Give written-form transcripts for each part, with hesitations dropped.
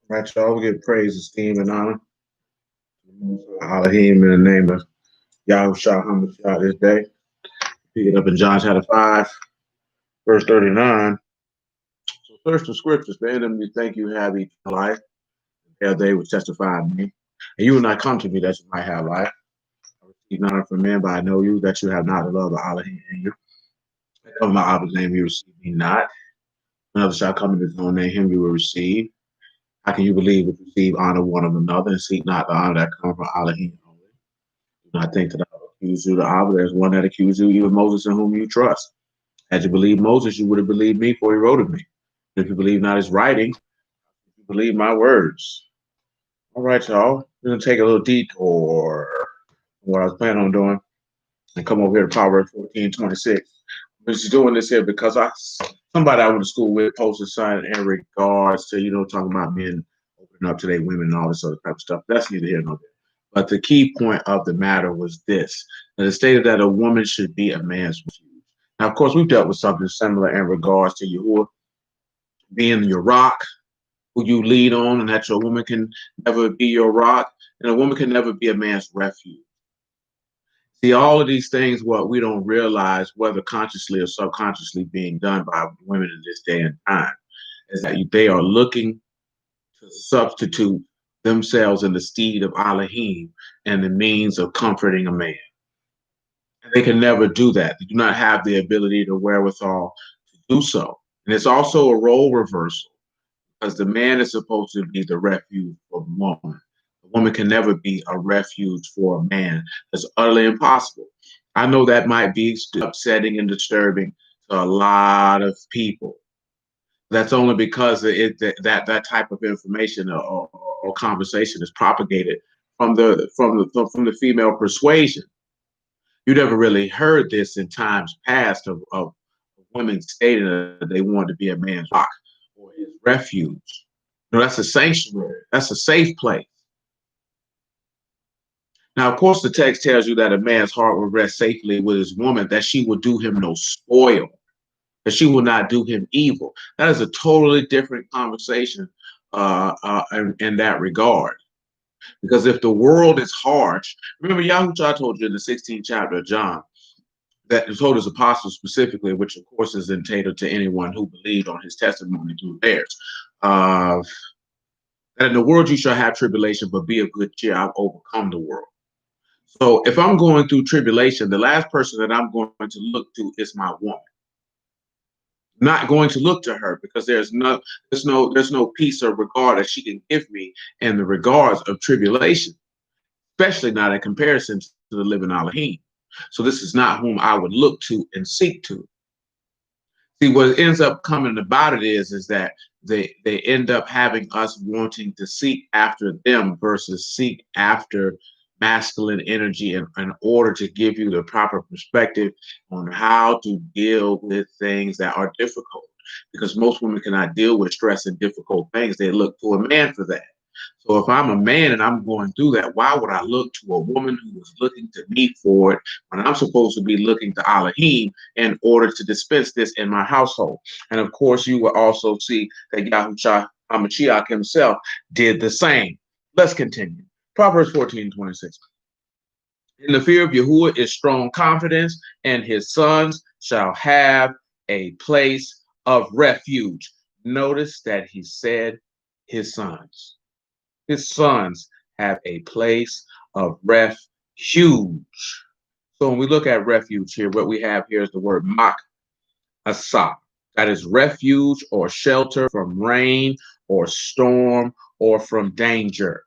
Right, y'all. We give praise, esteem, and honor. Elohim in the name of Yahuah this day. Pick it up in John chapter 5, verse 39. So search the scriptures, man, and we thank you have eternal life. And they would testify of me. And you will not come to me that you might have life. I receive not from men, but I know you that you have not the love of Elohim in you. And of my Abba's name you receive me not. Another shall come in his own name, him you will receive. How can you believe if you receive honor one of another and seek not the honor that comes from Elohim only? Do not think that I will accuse you to Abba. There's one that accuses you, even Moses in whom you trust. Had you believed Moses, you would have believed me, for he wrote of me. If you believe not his writings, you believe my words. All right, y'all. We're going to take a little detour from what I was planning on doing and come over here to Proverbs 14:26. I'm just doing this here because somebody I went to school with posted something in regards to, talking about men opening up to their women and all this other type of stuff. That's neither here nor there. But the key point of the matter was this: that it stated that a woman should be a man's refuge. Now, of course, we've dealt with something similar in regards to Yahuah being your rock, who you lead on, and that your woman can never be your rock, and a woman can never be a man's refuge. See, all of these things, what we don't realize, whether consciously or subconsciously being done by women in this day and time, is that they are looking to substitute themselves in the steed of Elohim and the means of comforting a man. And they can never do that. They do not have the ability to wherewithal to do so. And it's also a role reversal because the man is supposed to be the refuge for the woman. The woman can never be a refuge for a man. That's utterly impossible. I know that might be upsetting and disturbing to a lot of people. That's only because that type of information or conversation is propagated from the female persuasion. You never really heard this in times past of women stating that they wanted to be a man's rock or his refuge. No, that's a sanctuary. That's a safe place. Now, of course, the text tells you that a man's heart will rest safely with his woman, that she will do him no spoil, that she will not do him evil. That is a totally different conversation in that regard. Because if the world is harsh, remember Yahuah told you in the 16th chapter of John, that told his apostles specifically, which of course is entailed to anyone who believed on his testimony through theirs, that in the world you shall have tribulation, but be of good cheer, I've overcome the world. So if I'm going through tribulation, the last person that I'm going to look to is my woman. Not going to look to her because there's no peace or regard that she can give me in the regards of tribulation, especially not in comparison to the living Elohim. So this is not whom I would look to and seek to. See, what ends up coming about it is that they end up having us wanting to seek after them versus seek after masculine energy in order to give you the proper perspective on how to deal with things that are difficult. Because most women cannot deal with stress and difficult things. They look to a man for that. So if I'm a man and I'm going through that, why would I look to a woman who is looking to me for it when I'm supposed to be looking to Elohim in order to dispense this in my household? And of course, you will also see that Yahuah HaMashiach himself did the same. Let's continue. Proverbs 14:26. In the fear of Yahuah is strong confidence, and his sons shall have a place of refuge. Notice that he said his sons. His sons have a place of refuge. So when we look at refuge here, what we have here is the word mak asa. That is refuge or shelter from rain or storm or from danger.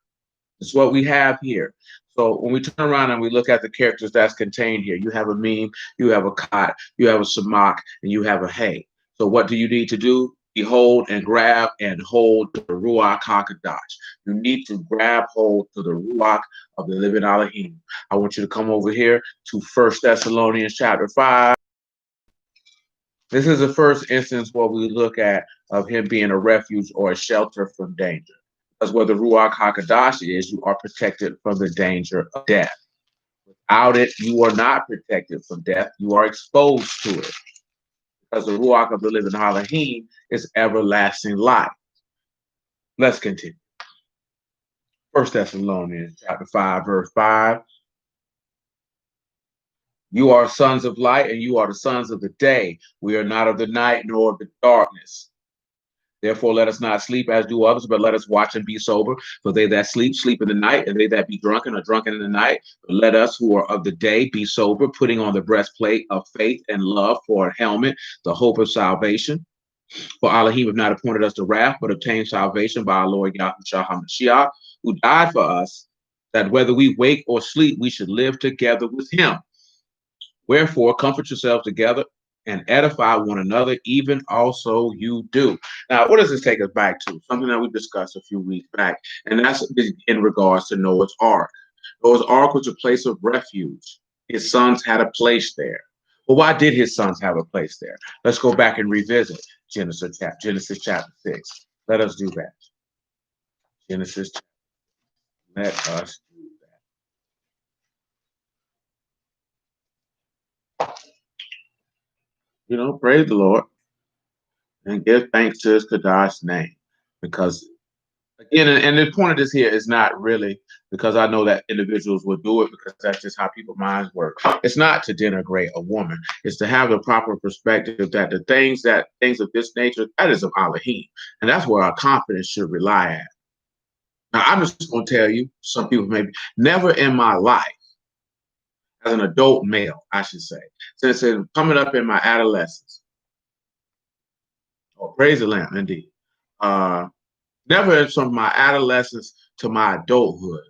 That's what we have here. So when we turn around and we look at the characters that's contained here, you have a meme, you have a kot, you have a samak, and you have a hay. So what do you need to do? Behold and grab and hold to the Ruach HaKadosh. You need to grab hold to the Ruach of the living Elohim. I want you to come over here to 1 Thessalonians chapter 5. This is the first instance where we look at of him being a refuge or a shelter from danger. Because where the Ruach HaKadosh is, you are protected from the danger of death. Without it, you are not protected from death. You are exposed to it. Because the Ruach of the living Elohim is everlasting life. Let's continue. First Thessalonians chapter 5, verse 5. You are sons of light, and you are the sons of the day. We are not of the night nor of the darkness. Therefore, let us not sleep as do others, but let us watch and be sober. For they that sleep, sleep in the night, and they that be drunken are drunken in the night. But let us who are of the day be sober, putting on the breastplate of faith and love for a helmet, the hope of salvation. For Elohim have not appointed us to wrath, but obtained salvation by our Lord Yahuah HaMashiach, who died for us, that whether we wake or sleep, we should live together with him. Wherefore, comfort yourselves together and edify one another, even also you do. Now, what does this take us back to? Something that we discussed a few weeks back, and that's in regards to Noah's Ark. Noah's Ark was a place of refuge. His sons had a place there. Well, why did his sons have a place there? Let's go back and revisit Genesis chapter 6. Let us do that. Genesis, let us do that. Praise the Lord and give thanks to his Kadash name. Because again, and the point of this here is not really because I know that individuals will do it because that's just how people's minds work. It's not to denigrate a woman. It's to have the proper perspective that the things of this nature, that is of Elohim. And that's where our confidence should rely at. Now, I'm just going to tell you, some people maybe, never in my life, as an adult male, I should say, since coming up in my adolescence, praise the Lamb, indeed, never from my adolescence to my adulthood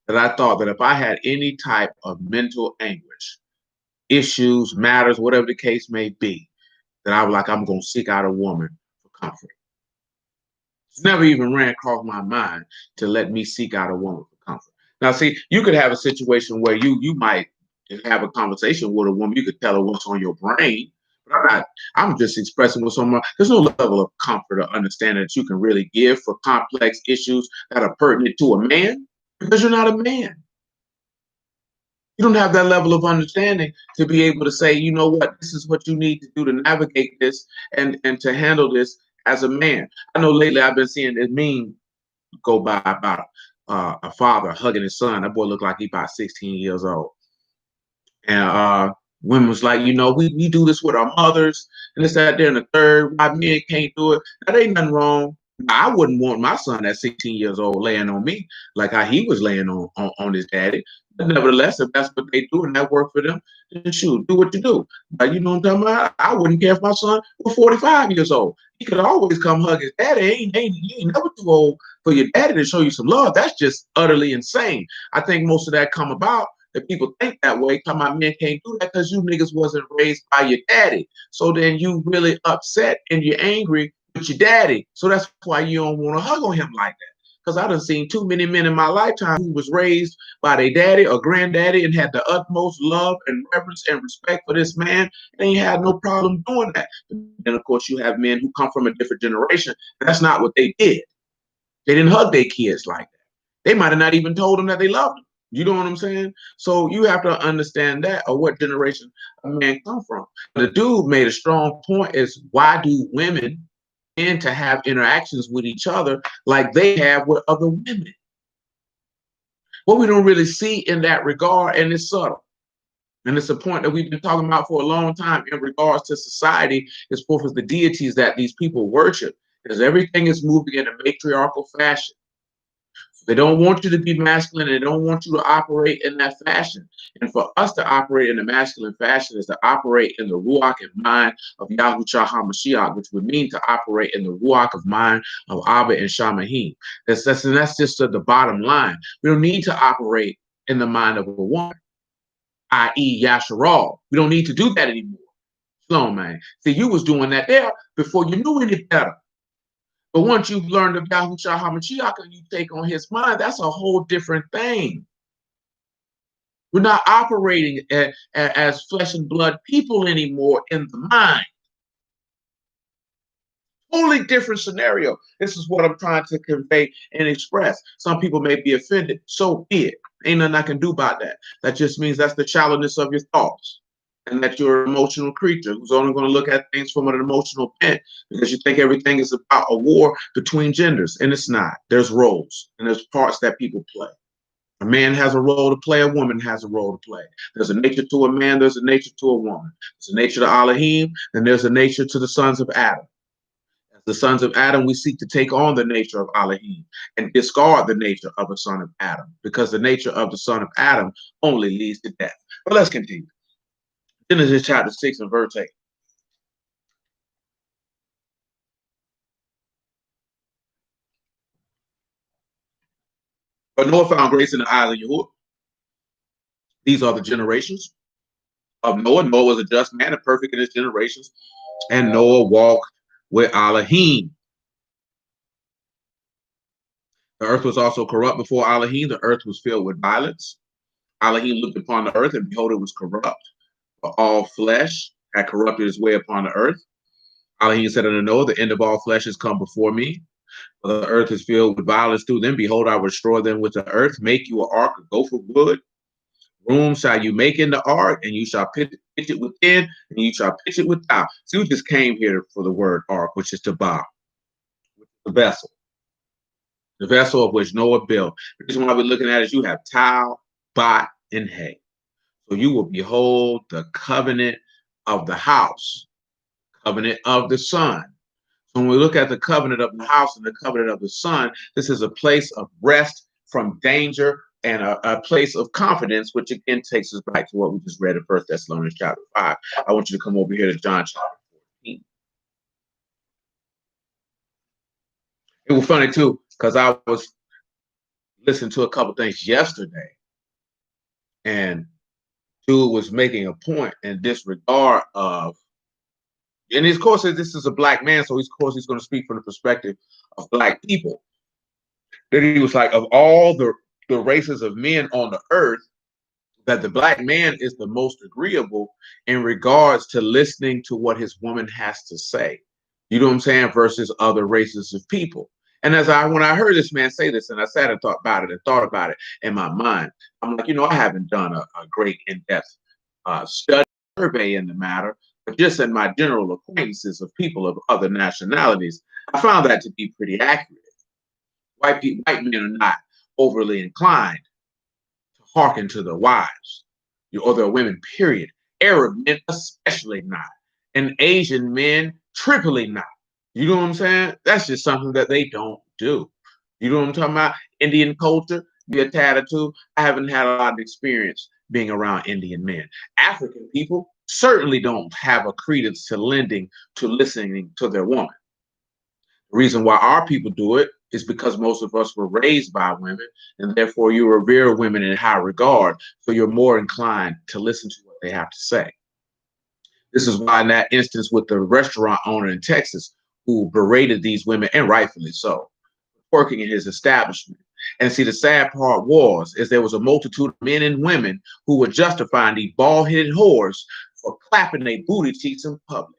that I thought that if I had any type of mental anguish, issues, matters, whatever the case may be, that I was like, I'm going to seek out a woman for comfort. It's never even ran across my mind to let me seek out a woman for comfort. Now, see, you could have a situation where you might have a conversation with a woman. You could tell her what's on your brain. But I'm just expressing what's on my. There's no level of comfort or understanding that you can really give for complex issues that are pertinent to a man because you're not a man. You don't have that level of understanding to be able to say, you know what, this is what you need to do to navigate this and to handle this as a man. I know lately I've been seeing this meme go by about a father hugging his son. That boy looked like he about 16 years old. And women was like, we do this with our mothers and this, that, there, and the third. Why men can't do it? That ain't nothing wrong. I wouldn't want my son at 16 years old laying on me like how he was laying on his daddy. But nevertheless, if that's what they do and that worked for them, then shoot, do what you do. But you know what I'm talking about? I wouldn't care if my son was 45 years old. He could always come hug his daddy. You ain't never too old for your daddy to show you some love. That's just utterly insane. I think most of that come about that people think that way, talking about men can't do that because you niggas wasn't raised by your daddy. So then you really upset and you're angry with your daddy. So that's why you don't want to hug on him like that. Because I done seen too many men in my lifetime who was raised by their daddy or granddaddy and had the utmost love and reverence and respect for this man. And he had no problem doing that. And of course, you have men who come from a different generation. That's not what they did. They didn't hug their kids like that. They might have not even told them that they loved them. You know what I'm saying? So you have to understand that, or what generation a man come from. The dude made a strong point is why do women tend to have interactions with each other like they have with other women? What we don't really see in that regard, and it's subtle. And it's a point that we've been talking about for a long time in regards to society, as far as the deities that these people worship, because everything is moving in a matriarchal fashion. They don't want you to be masculine. They don't want you to operate in that fashion. And for us to operate in a masculine fashion is to operate in the ruach and mind of Yahuah HaMashiach, which would mean to operate in the ruach of mind of Abba and Shamahim. That's just the bottom line. We don't need to operate in the mind of a woman, i.e. Yasharal. We don't need to do that anymore. Slow, man. See, you was doing that there before you knew any better. But once you've learned of Yahuah HaMashiach and you take on his mind, that's a whole different thing. We're not operating as flesh and blood people anymore in the mind. Totally different scenario. This is what I'm trying to convey and express. Some people may be offended. So be it. Ain't nothing I can do about that. That just means that's the shallowness of your thoughts. and that you're an emotional creature who's only going to look at things from an emotional bent because you think everything is about a war between genders, and it's not. There's roles and there's parts that people play. A man has a role to play, a woman has a role to play. There's a nature to a man, there's a nature to a woman. There's a nature to Elohim, and there's a nature to the sons of Adam. As the sons of Adam, we seek to take on the nature of Elohim and discard the nature of a son of Adam, because the nature of the son of Adam only leads to death. But let's continue. Genesis chapter 6 and verse 8. But Noah found grace in the eyes of Yahuah. These are the generations of Noah. Noah was a just man and perfect in his generations. And Noah walked with Elohim. The earth was also corrupt before Elohim. The earth was filled with violence. Elohim looked upon the earth, and behold, it was corrupt. For all flesh had corrupted its way upon the earth. Elohim said unto Noah, the end of all flesh has come before me. For the earth is filled with violence through them. Behold, I will destroy them with the earth. Make you an ark of gopher wood. Room shall you make in the ark, and you shall pitch it within, and you shall pitch it without. So we just came here for the word ark, which is tabah, the vessel. The vessel of which Noah built. The reason why we're looking at it is you have tile, bot, and hay. So you will behold the covenant of the house, covenant of the son. So when we look at the covenant of the house and the covenant of the son, this is a place of rest from danger and a place of confidence, which again takes us back to what we just read in 1 Thessalonians chapter 5. I want you to come over here to John chapter 14. It was funny too, because I was listening to a couple things yesterday, and dude was making a point in disregard of, and of course this is a black man, so of course he's going to speak from the perspective of black people. That he was like, of all the races of men on the earth, that the black man is the most agreeable in regards to listening to what his woman has to say. You know what I'm saying? Versus other races of people. And when I heard this man say this, and I sat and thought about it in my mind, I'm like, I haven't done a great in-depth study survey in the matter, but just in my general acquaintances of people of other nationalities, I found that to be pretty accurate. White men are not overly inclined to hearken to their wives or their women, period. Arab men especially not. And Asian men triply not. You know what I'm saying? That's just something that they don't do. You know what I'm talking about? Indian culture, be a tad or two. I haven't had a lot of experience being around Indian men. African people certainly don't have a credence to listening to their woman. The reason why our people do it is because most of us were raised by women, and therefore you revere women in high regard, so you're more inclined to listen to what they have to say. This is why in that instance with the restaurant owner in Texas who berated these women, and rightfully so, working in his establishment. And see, the sad part is there was a multitude of men and women who were justifying these bald-headed whores for clapping their booty cheeks in public.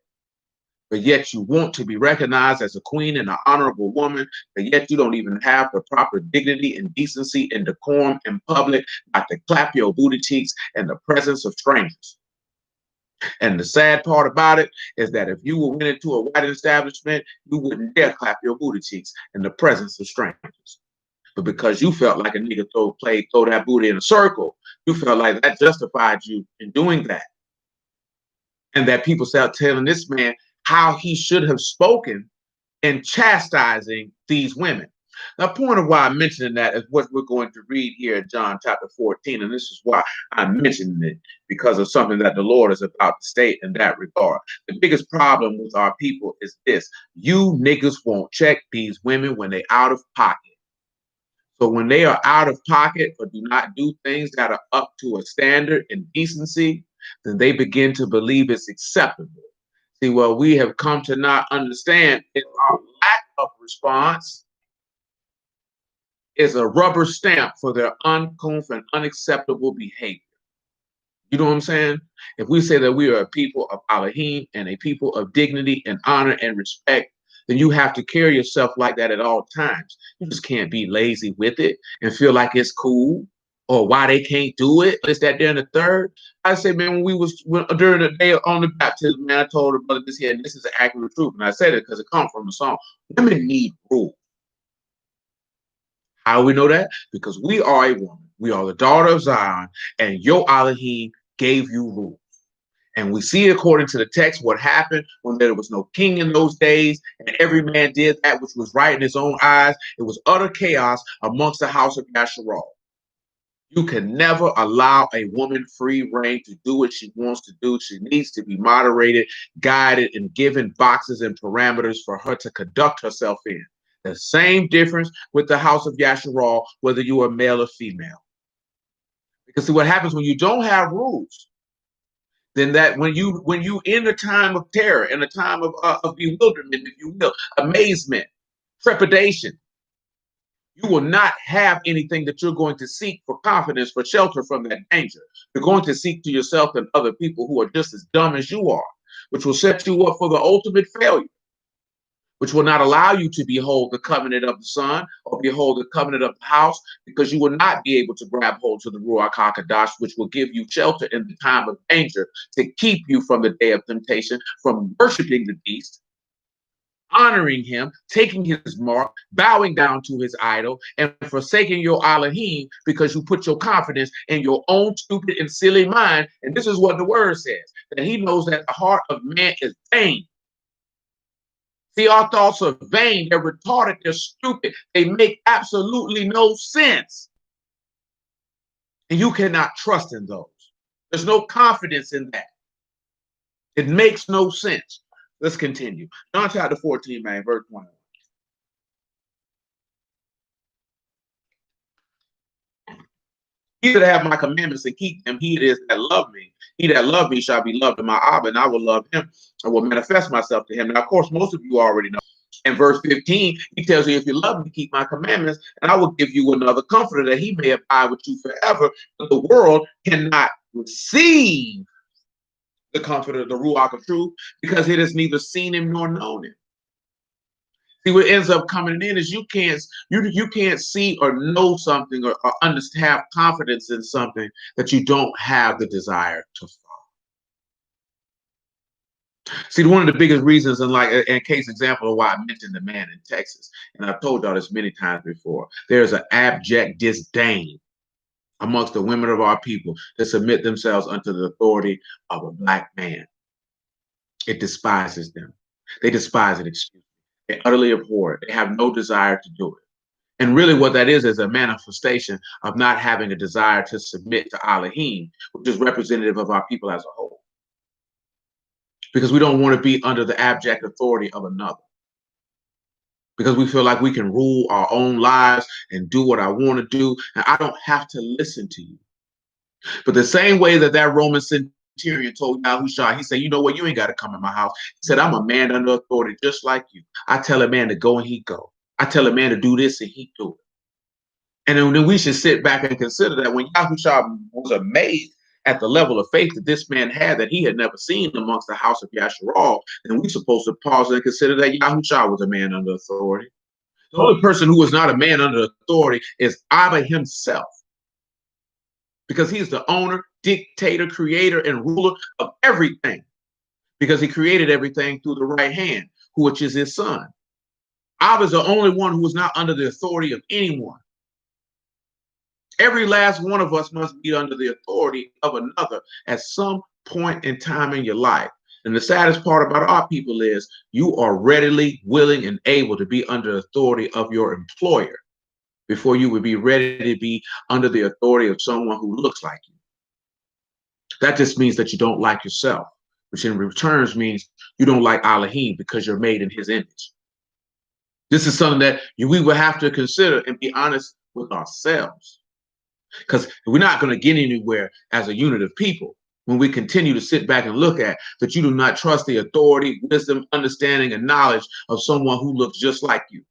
But yet you want to be recognized as a queen and an honorable woman, but yet you don't even have the proper dignity and decency and decorum in public not to clap your booty cheeks in the presence of strangers. And the sad part about it is that if you went into a white establishment, you wouldn't dare clap your booty cheeks in the presence of strangers. But because you felt like a nigga throw that booty in a circle, you felt like that justified you in doing that. And that people start telling this man how he should have spoken in chastising these women. The point of why I'm mentioning that is what we're going to read here in John chapter 14. And this is why I'm mentioning it, because of something that the Lord is about to state in that regard. The biggest problem with our people is this: you niggas won't check these women when they're out of pocket. So when they are out of pocket or do not do things that are up to a standard and decency, then they begin to believe it's acceptable. See, what we have come to not understand is our lack of response is a rubber stamp for their uncouth and unacceptable behavior. You know what I'm saying? If we say that we are a people of Elohim and a people of dignity and honor and respect, then you have to carry yourself like that at all times. You just can't be lazy with it and feel like it's cool. or why they can't do it. Is that they're in the third? I say, man, during the day on the baptism, man, I told her brother this here, and this is the accurate truth. And I said it because it comes from the song. Women need rules. How do we know that? Because we are a woman. We are the daughter of Zion, and your Elohim gave you rules. And we see, according to the text, what happened when there was no king in those days, and every man did that which was right in his own eyes. It was utter chaos amongst the house of Yasharal. You can never allow a woman free reign to do what she wants to do. She needs to be moderated, guided, and given boxes and parameters for her to conduct herself in. The same difference with the house of Yasharal, whether you are male or female. Because see what happens when you don't have rules, then that when you in the time of terror, in the time of bewilderment, if you will, amazement, trepidation, you will not have anything that you're going to seek for confidence, for shelter from that danger. You're going to seek to yourself and other people who are just as dumb as you are, which will set you up for the ultimate failure, which will not allow you to behold the covenant of the Son or behold the covenant of the house, because you will not be able to grab hold to the Ruach HaKodesh, which will give you shelter in the time of danger, to keep you from the day of temptation, from worshiping the beast, honoring him, taking his mark, bowing down to his idol, and forsaking your Elohim because you put your confidence in your own stupid and silly mind. And this is what the word says, that he knows that the heart of man is vain. See, our thoughts are vain, they're retarded, they're stupid, they make absolutely no sense. And you cannot trust in those. There's no confidence in that. It makes no sense. Let's continue. John chapter 14, man, verse 21. He that have my commandments and keep them, he it is that love me. He that love me shall be loved of my Abba, and I will love him. I will manifest myself to him. Now, of course, most of you already know. In verse 15, he tells you, if you love me, keep my commandments, and I will give you another comforter that he may abide with you forever. But the world cannot receive the comforter, the Ruach of truth, because it has neither seen him nor known him. See, what ends up coming in is you can't see or know something or understand, have confidence in something that you don't have the desire to follow. See, one of the biggest reasons, and case example of why I mentioned the man in Texas, and I've told y'all this many times before, there's an abject disdain amongst the women of our people to submit themselves unto the authority of a black man. It despises them. They despise it, excuse me. They utterly abhor it. They have no desire to do it. And really what that is a manifestation of not having a desire to submit to Elohim, which is representative of our people as a whole. Because we don't want to be under the abject authority of another. Because we feel like we can rule our own lives and do what I want to do, and I don't have to listen to you. But the same way that Roman centurion told Yahuah, he said, you know what, you ain't got to come in my house. He said, I'm a man under authority just like you. I tell a man to go and he go. I tell a man to do this and he do it. And then we should sit back and consider that when Yahuah was amazed at the level of faith that this man had that he had never seen amongst the house of Yasharal, then we're supposed to pause and consider that Yahuah was a man under authority. The only person who is not a man under authority is Abba himself, because he's the owner, dictator, creator, and ruler of everything, because he created everything through the right hand, which is his son. Abba is the only one who is not under the authority of anyone. Every last one of us must be under the authority of another at some point in time in your life. And the saddest part about our people is you are readily willing and able to be under the authority of your employer before you would be ready to be under the authority of someone who looks like you. That just means that you don't like yourself, which in return means you don't like Elohim because you're made in his image. This is something that we will have to consider and be honest with ourselves. Because we're not going to get anywhere as a unit of people when we continue to sit back and look at that you do not trust the authority, wisdom, understanding, and knowledge of someone who looks just like you.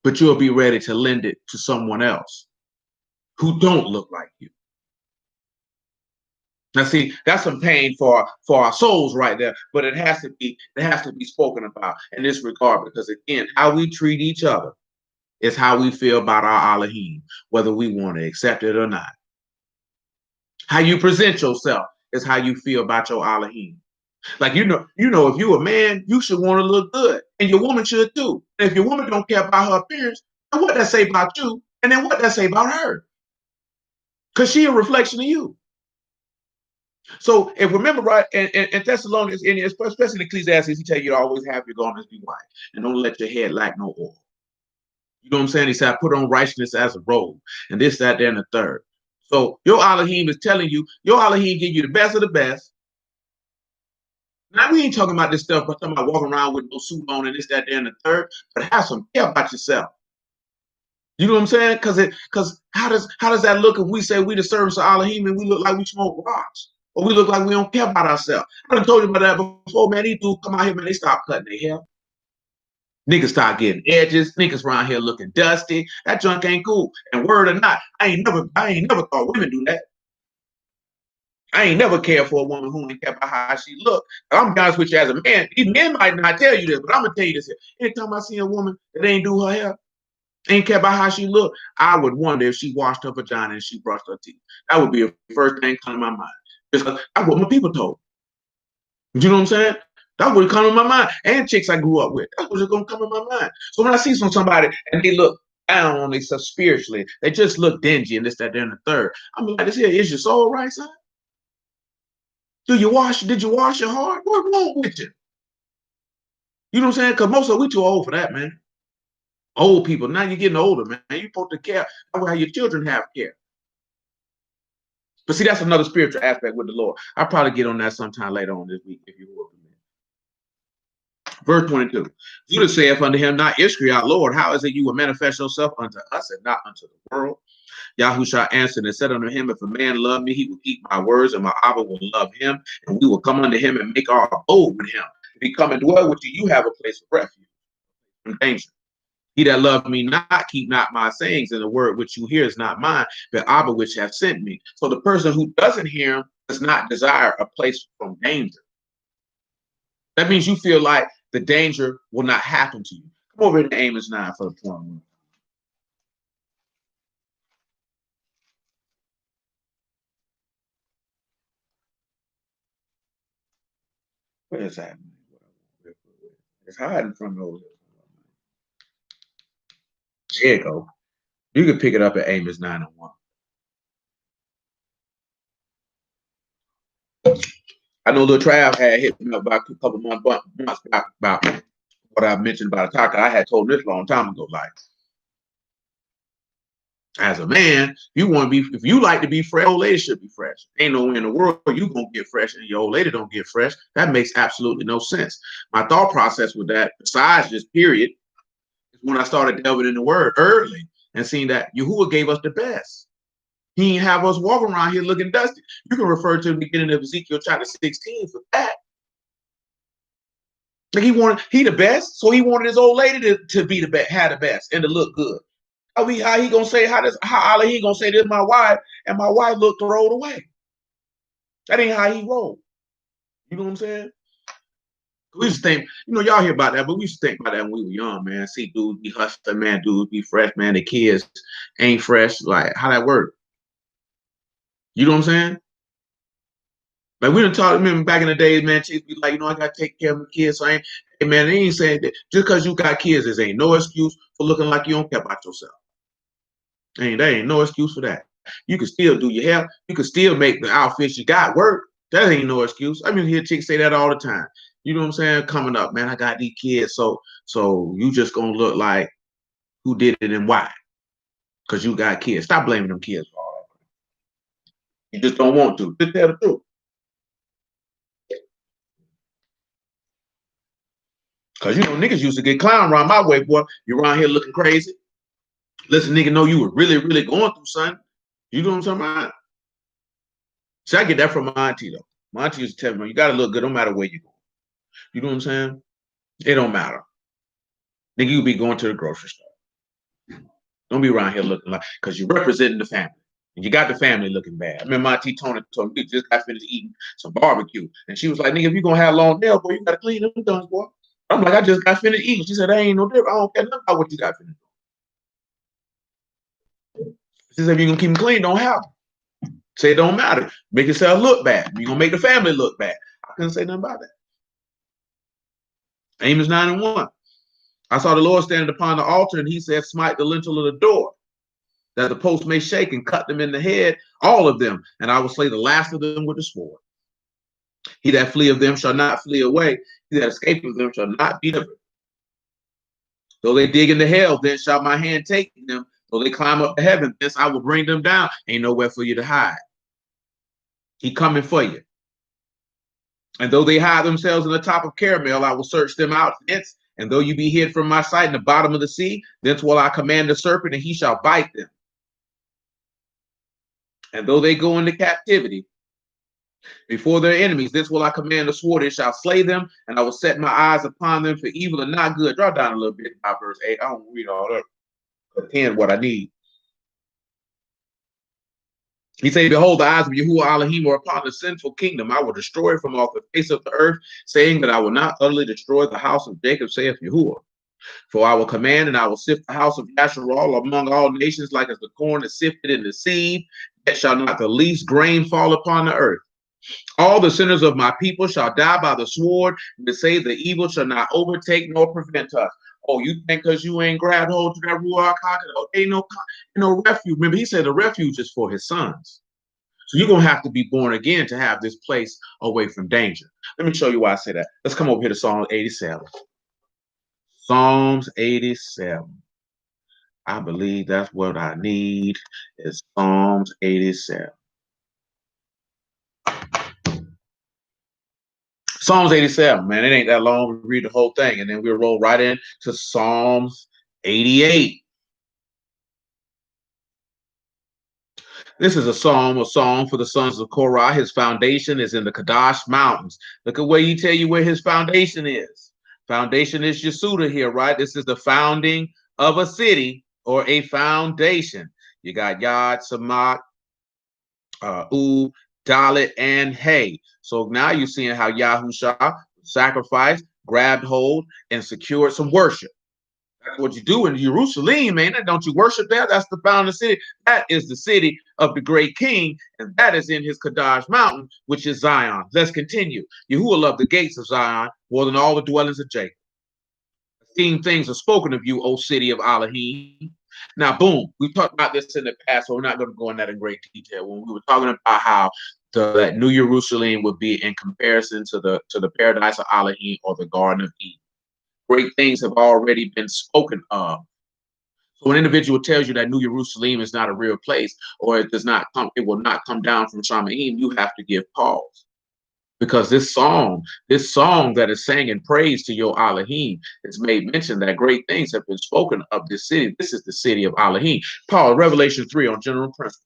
But you'll be ready to lend it to someone else who don't look like you. Now, see, that's some pain for our souls right there, but it has to be spoken about in this regard, because again, how we treat each other is how we feel about our Elohim, whether we want to accept it or not. How you present yourself is how you feel about your Elohim. Like, if you're a man, you should want to look good, and your woman should too. And if your woman don't care about her appearance, then what that say about you, and then what that say about her? Because she a reflection of you. So if remember right, and Thessalonians, and especially in Ecclesiastes, he tell you to always have your garments be white, and don't let your head lack no oil. You know what I'm saying? He said, I put on righteousness as a robe, and this, that, there, and the third. So your Elohim is telling you, your Elohim give you the best of the best. Now we ain't talking about this stuff, but talking about walking around with no suit on and this, that, there, and the third. But have some care about yourself. You know what I'm saying? Because how does that look if we say we the servants of Elohim and we look like we smoke rocks? Or we look like we don't care about ourselves? I done told you about that before, man. These dudes come out here, man, they stop cutting their hair. Niggas start getting edges. Niggas around here looking dusty. That junk ain't cool. And word or not, I ain't never thought women do that. I ain't never cared for a woman who ain't care about how she look. I'm be honest with you, as a man, these men might not tell you this, but I'm gonna tell you this. Anytime I see a woman that ain't do her hair, ain't care about how she look, I would wonder if she washed her vagina and she brushed her teeth. That would be the first thing come to my mind. Because that's what my people told me. You know what I'm saying? That would come to my mind. And chicks I grew up with. That's what's gonna come in my mind. So when I see somebody and they look down on themselves spiritually, they just look dingy and this, that, and the third. I'm like, this here, is your soul right, son? Did you wash your heart? What's wrong with you? You know what I'm saying? Because most of we too old for that, man. Old people. Now you're getting older, man. You're supposed to care. That's how your children have care. But see, that's another spiritual aspect with the Lord. I'll probably get on that sometime later on this week, if you will. Verse 22. Judah saith unto him, not Israel, Lord, how is it you will manifest yourself unto us and not unto the world? Yahuah answered and said unto him, if a man love me, he will keep my words, and my Abba will love him, and we will come unto him and make our abode with him. If he come and dwell with you, you have a place of refuge from danger. He that loved me not, keep not my sayings, and the word which you hear is not mine, but Abba which hath sent me. So the person who doesn't hear him does not desire a place from danger. That means you feel like the danger will not happen to you. Come over to Amos 9 for the point. Where is that? It's hiding from those. There you go. You can pick it up at Amos 9 and 1. I know Lil Trav had hit me up about a couple months about what I mentioned about Ataka. I had told him this a long time ago. Like, as a man, if you like to be fresh, old lady should be fresh. Ain't no way in the world you gonna get fresh and your old lady don't get fresh. That makes absolutely no sense. My thought process with that, besides this period, is when I started delving in the word early and seeing that Yahuah gave us the best. He didn't have us walking around here looking dusty. You can refer to the beginning of Ezekiel chapter 16 for that. Like he the best, so he wanted his old lady to be the best, have the best, and to look good. How he gonna say how Elohim gonna say this is my wife and my wife looked thrown away? That ain't how he rolled. You know what I'm saying? We used to think, y'all hear about that, but we used to think about that when we were young, man. See dudes be hustling, man, dudes be fresh, man. The kids ain't fresh. Like, how that work? You know what I'm saying? Like, we done taught them back in the days, man, chicks be like, I gotta take care of my kids. So hey man, they ain't saying that just because you got kids, this ain't no excuse for looking like you don't care about yourself. There ain't no excuse for that. You can still do your hair. You can still make the outfits you got work. That ain't no excuse. I mean, hear chicks say that all the time. You know what I'm saying? Coming up, man, I got these kids, so you just gonna look like who did it and why? Because you got kids. Stop blaming them kids for all that. You just don't want to. Just tell the truth. Because niggas used to get clown around my way, boy. You around here looking crazy. Listen, nigga, know you were really, really going through something. You know what I'm talking about? See, I get that from my auntie, though. My auntie used to tell me, you got to look good no matter where you go. You know what I'm saying? It don't matter. Nigga, you be going to the grocery store. Don't be around here looking like, because you're representing the family. And you got the family looking bad. I remember my auntie Tony told me, just got finished eating some barbecue. And she was like, nigga, if you're going to have long nails, boy, you got to clean them guns, boy. I'm like, I just got finished eating. She said, that ain't no different. I don't care nothing about what you got finished. He says, if you're going to keep them clean, don't have them. Say it don't matter. Make yourself look bad. You're going to make the family look bad. I couldn't say nothing about that. Amos 9:1. I saw the Lord standing upon the altar, and he said, smite the lintel of the door, that the post may shake, and cut them in the head, all of them, and I will slay the last of them with the sword. He that flee of them shall not flee away. He that escape of them shall not be delivered. Though they dig into hell, then shall my hand take them. Though they climb up to heaven, thence I will bring them down. Ain't nowhere for you to hide. He coming for you. And though they hide themselves in the top of Carmel, I will search them out thence. And though you be hid from my sight in the bottom of the sea, thence will I command the serpent, and he shall bite them. And though they go into captivity before their enemies, this will I command the sword, it shall slay them, and I will set my eyes upon them for evil and not good. Drop down a little bit by verse 8. I don't read all that. But 10, what I need. He said, behold, the eyes of Yahuah Elohim are upon the sinful kingdom. I will destroy it from off the face of the earth, saying that I will not utterly destroy the house of Jacob, saith Yahuah. For I will command, and I will sift the house of Yasharal among all nations, like as the corn is sifted in the sieve, yet shall not the least grain fall upon the earth. All the sinners of my people shall die by the sword, and to say the evil shall not overtake nor prevent us. Oh, you think because you ain't grabbed hold to that Ruach HaKodesh, ain't no refuge. Remember, he said the refuge is for his sons. So you're going to have to be born again to have this place away from danger. Let me show you why I say that. Let's come over here to Psalm 87. Psalms 87. I believe that's what I need is Psalms 87. Psalms 87, man, it ain't that long. We read the whole thing, and then we'll roll right into Psalms 88. This is a song for the sons of Korah. His foundation is in the Kadash Mountains. Look at where he tell you where his foundation is. Foundation is Yasuda here, right? This is the founding of a city or a foundation. You got Yad, Samak, U, Dalit, and Hay. So now you're seeing how Yahusha sacrificed, grabbed hold, and secured some worship. That's what you do in Jerusalem, man. Don't you worship there? That's the founding city. That is the city of the great king, and that is in his Kadash mountain, which is Zion. Let's continue. Yahuah loved the gates of Zion more than all the dwellings of Jacob. Esteemed things are spoken of you, O city of Elohim. Now, boom, we talked about this in the past, so we're not going to go in that in great detail. When we were talking about how that New Jerusalem would be in comparison to the paradise of Elohim or the Garden of Eden. Great things have already been spoken of. So an individual tells you that New Jerusalem is not a real place, or it will not come down from Shamaim, you have to give pause. Because this song that is sang in praise to your Elohim has made mention that great things have been spoken of this city. This is the city of Elohim. Paul, Revelation 3 on general principle.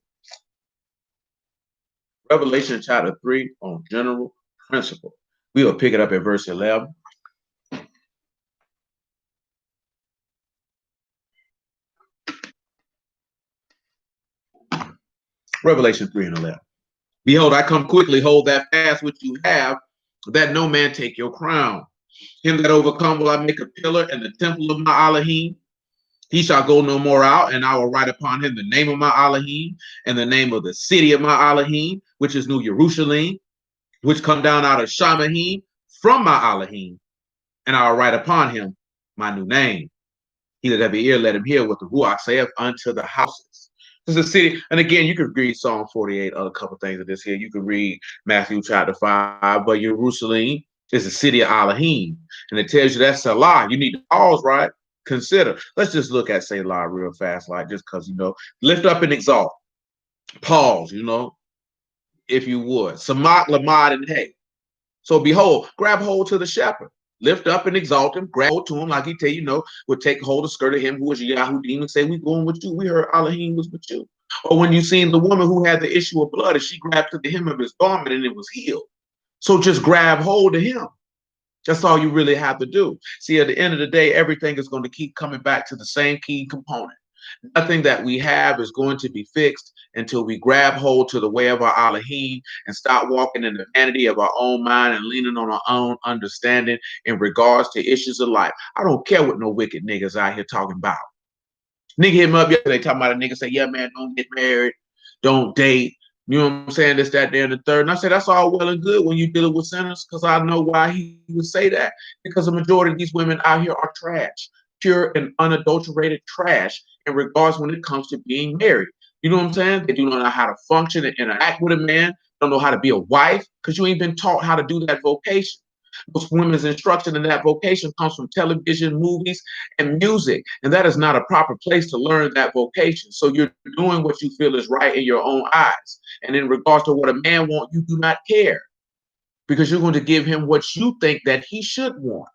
Revelation chapter 3 on general principle. We will pick it up at verse 11. Revelation 3 and 11. Behold, I come quickly, hold that fast which you have, that no man take your crown. Him that overcome will I make a pillar in the temple of my Elohim. He shall go no more out, and I will write upon him the name of my Elohim and the name of the city of my Elohim, which is New Jerusalem, which come down out of Shamaim from my Elohim, and I will write upon him my new name. He that have an ear, let him hear what the Ruach saith unto the houses. This is a city, and again, you could read Psalm 48, other couple things of this here. You could read Matthew chapter 5, but Jerusalem is the city of Elohim, and it tells you that's Salah. You need to pause, right? Consider. Let's just look at Selah real fast, like just because, lift up and exalt. Pause, if you would. Samak, Lamad, and Hay. So behold, grab hold to the shepherd. Lift up and exalt him, grab hold to him, like he tell you, would take hold of skirt of him who is Yahudim and say, we going with you. We heard Elohim was with you. Or when you seen the woman who had the issue of blood and she grabbed to the hem of his garment and it was healed. So just grab hold of him. That's all you really have to do. See, at the end of the day, everything is going to keep coming back to the same key component. Nothing that we have is going to be fixed until we grab hold to the way of our Elohim and stop walking in the vanity of our own mind and leaning on our own understanding in regards to issues of life. I don't care what no wicked niggas out here talking about. Nigga hit me up yesterday talking about a nigga say, yeah, man, don't get married, don't date. You know what I'm saying? This, that, there, and the third. And I said, that's all well and good when you're dealing with sinners, because I know why he would say that. Because the majority of these women out here are trash, pure and unadulterated trash in regards when it comes to being married. You know what I'm saying? They do not know how to function and interact with a man, don't know how to be a wife, because you ain't been taught how to do that vocation. Most women's instruction in that vocation comes from television, movies, and music. And that is not a proper place to learn that vocation. So you're doing what you feel is right in your own eyes. And in regards to what a man wants, you do not care, because you're going to give him what you think that he should want.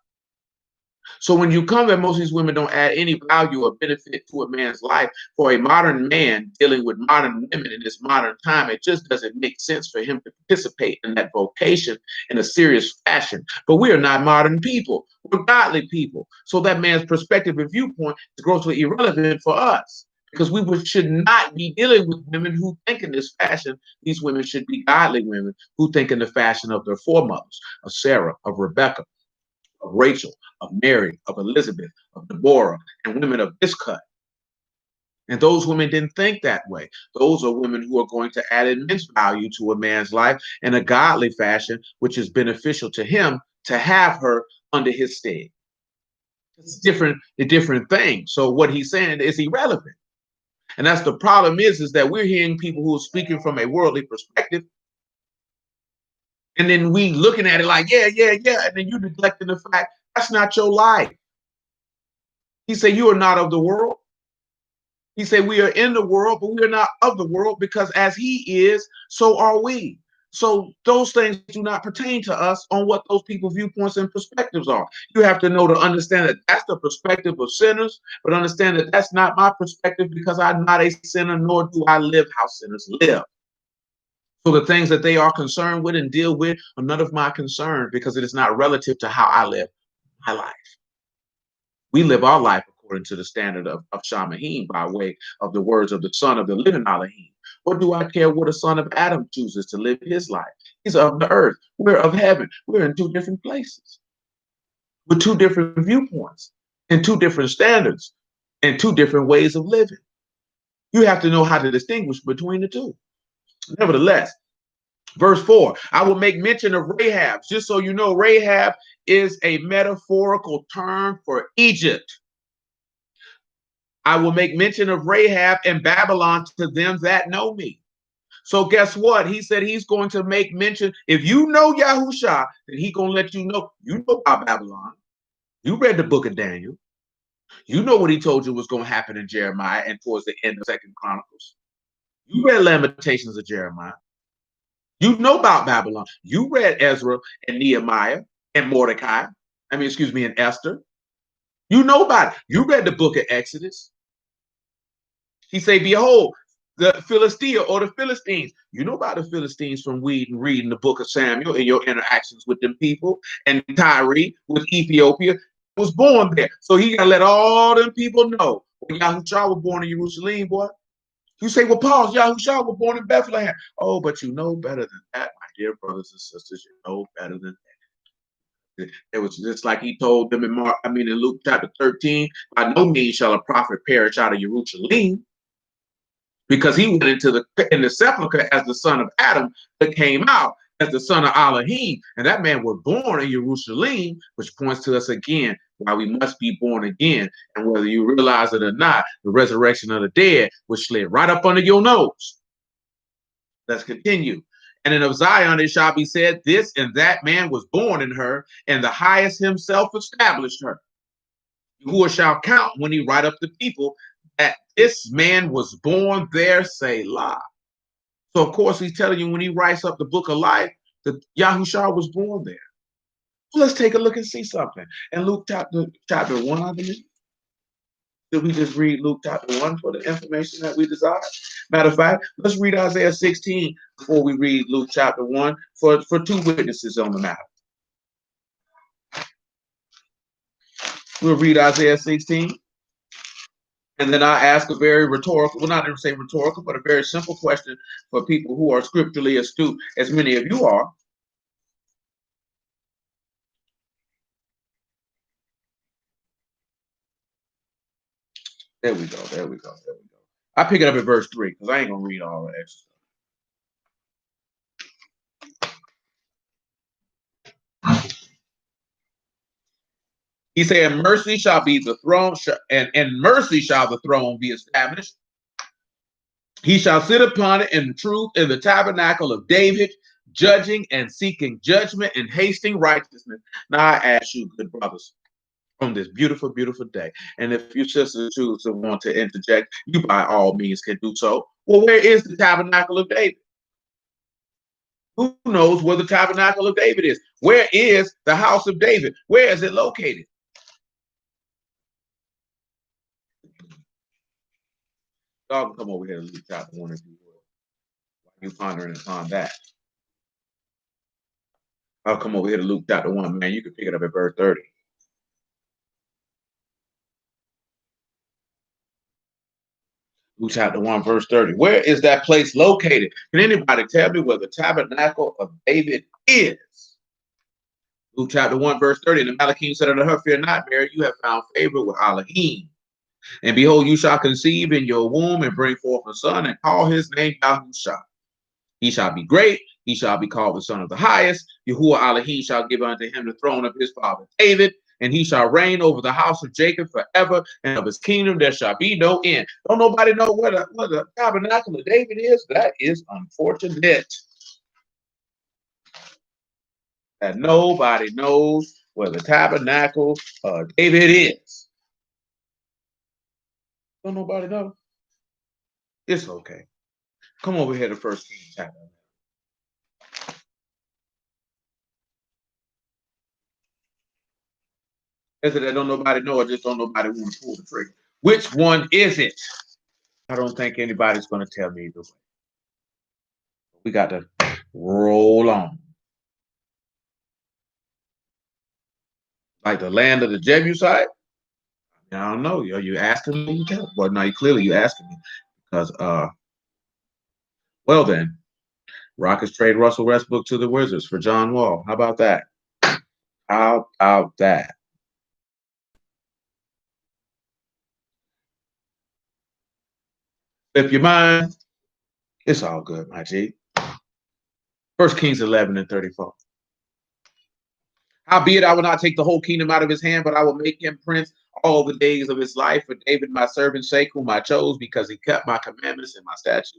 So when you come that most of these women don't add any value or benefit to a man's life, for a modern man dealing with modern women in this modern time, it just doesn't make sense for him to participate in that vocation in a serious fashion. But we are not modern people. We're godly people. So that man's perspective and viewpoint is grossly irrelevant for us, because we should not be dealing with women who think in this fashion. These women should be godly women who think in the fashion of their foremothers, of Sarah, of Rebecca, of Rachel, of Mary, of Elizabeth, of Deborah, and women of this cut. And those women didn't think that way. Those are women who are going to add immense value to a man's life in a godly fashion, which is beneficial to him to have her under his stead. It's a different thing. So what he's saying is irrelevant. And that's the problem is that we're hearing people who are speaking from a worldly perspective. And then we looking at it like, yeah, yeah, yeah. And then you neglecting the fact that's not your life. He said, you are not of the world. He said, we are in the world, but we are not of the world, because as he is, so are we. So those things do not pertain to us on what those people's viewpoints and perspectives are. You have to know to understand that that's the perspective of sinners, but understand that that's not my perspective, because I'm not a sinner, nor do I live how sinners live. So the things that they are concerned with and deal with are none of my concern, because it is not relative to how I live my life. We live our life according to the standard of Shamahim, by way of the words of the son of the living Elohim. What do I care what a son of Adam chooses to live his life? He's of the earth. We're of heaven. We're in two different places with two different viewpoints and two different standards and two different ways of living. You have to know how to distinguish between the two. Nevertheless, verse 4, I will make mention of Rahab. Just so you know, Rahab is a metaphorical term for Egypt. I will make mention of Rahab and Babylon to them that know me. So guess what? He said he's going to make mention. If you know Yahushua, then he's going to let you know about Babylon. You read the book of Daniel. You know what he told you was going to happen in Jeremiah and towards the end of Second Chronicles. You read Lamentations of Jeremiah. You know about Babylon. You read Ezra and Nehemiah and Mordecai. And Esther. You know about it. You read the book of Exodus. He say, behold, the Philistia or the Philistines. You know about the Philistines from reading the book of Samuel and your interactions with them people. And Tyre with Ethiopia was born there. So he got to let all them people know. When Yahushua was born in Jerusalem, boy. You say, well, Paul, Yahushua was born in Bethlehem. Oh, but you know better than that, my dear brothers and sisters. You know better than that. It was just like he told them in Luke chapter 13, by no means shall a prophet perish out of Jerusalem, because he went into the sepulchre as the son of Adam, but came out as the son of Elohim. And that man was born in Jerusalem, which points to us again why we must be born again. And whether you realize it or not, the resurrection of the dead was slid right up under your nose. Let's continue. And in of Zion it shall be said, this and that man was born in her, and the highest himself established her. Yahuah shall count when he write up the people that this man was born there, Selah. So of course he's telling you when he writes up the book of life that Yahushua was born there. So let's take a look and see something. And Luke chapter 1, I believe. Did we just read Luke chapter 1 for the information that we desire? Matter of fact, let's read Isaiah 16 before we read Luke chapter 1 for two witnesses on the matter. We'll read Isaiah 16. And then I ask a very rhetorical, well, not to say rhetorical, but a very simple question for people who are scripturally astute, as many of you are. There we go. There we go. There we go. I pick it up at verse 3 because I ain't gonna read all the extra stuff. He said, "Mercy shall be the throne, and mercy shall the throne be established. He shall sit upon it in truth in the tabernacle of David, judging and seeking judgment and hasting righteousness." Now I ask you, good brothers, on this beautiful, beautiful day, and if your sisters choose to want to interject, you by all means can do so. Well, where is the tabernacle of David? Who knows where the tabernacle of David is? Where is the house of David? Where is it located? Y'all can come over here to Luke chapter 1 if you will. While you pondering upon that. I'll come over here to Luke chapter 1, man. You can pick it up at verse 30. Luke chapter 1, verse 30. Where is that place located? Can anybody tell me where the tabernacle of David is? Luke chapter 1, verse 30. And the Malachim said unto her, "Fear not, Mary, you have found favor with Elohim. And behold, you shall conceive in your womb and bring forth a son, and call his name Yahuah. He shall be great. He shall be called the Son of the Highest. Yahuah Elohim shall give unto him the throne of his father David, and he shall reign over the house of Jacob forever, and of his kingdom there shall be no end." Don't nobody know where the tabernacle of David is? That is unfortunate. That nobody knows where the tabernacle of David is. Don't nobody know? It's okay. Come over here to 1 Kings chapter. Is it that don't nobody know, or just don't nobody want to pull the trigger? Which one is it? I don't think anybody's going to tell me either way. We got to roll on. Like the land of the Jebusite? I don't know. Are you asking me? Well, no, clearly you asking me. Because, well then, Rockets trade Russell Westbrook to the Wizards for John Wall. How about that? How about that? If your mind, it's all good, my G. 1 Kings 11 and 34. "Howbeit I will not take the whole kingdom out of his hand, but I will make him prince all the days of his life for David my servant's sake, whom I chose, because he kept my commandments and my statutes.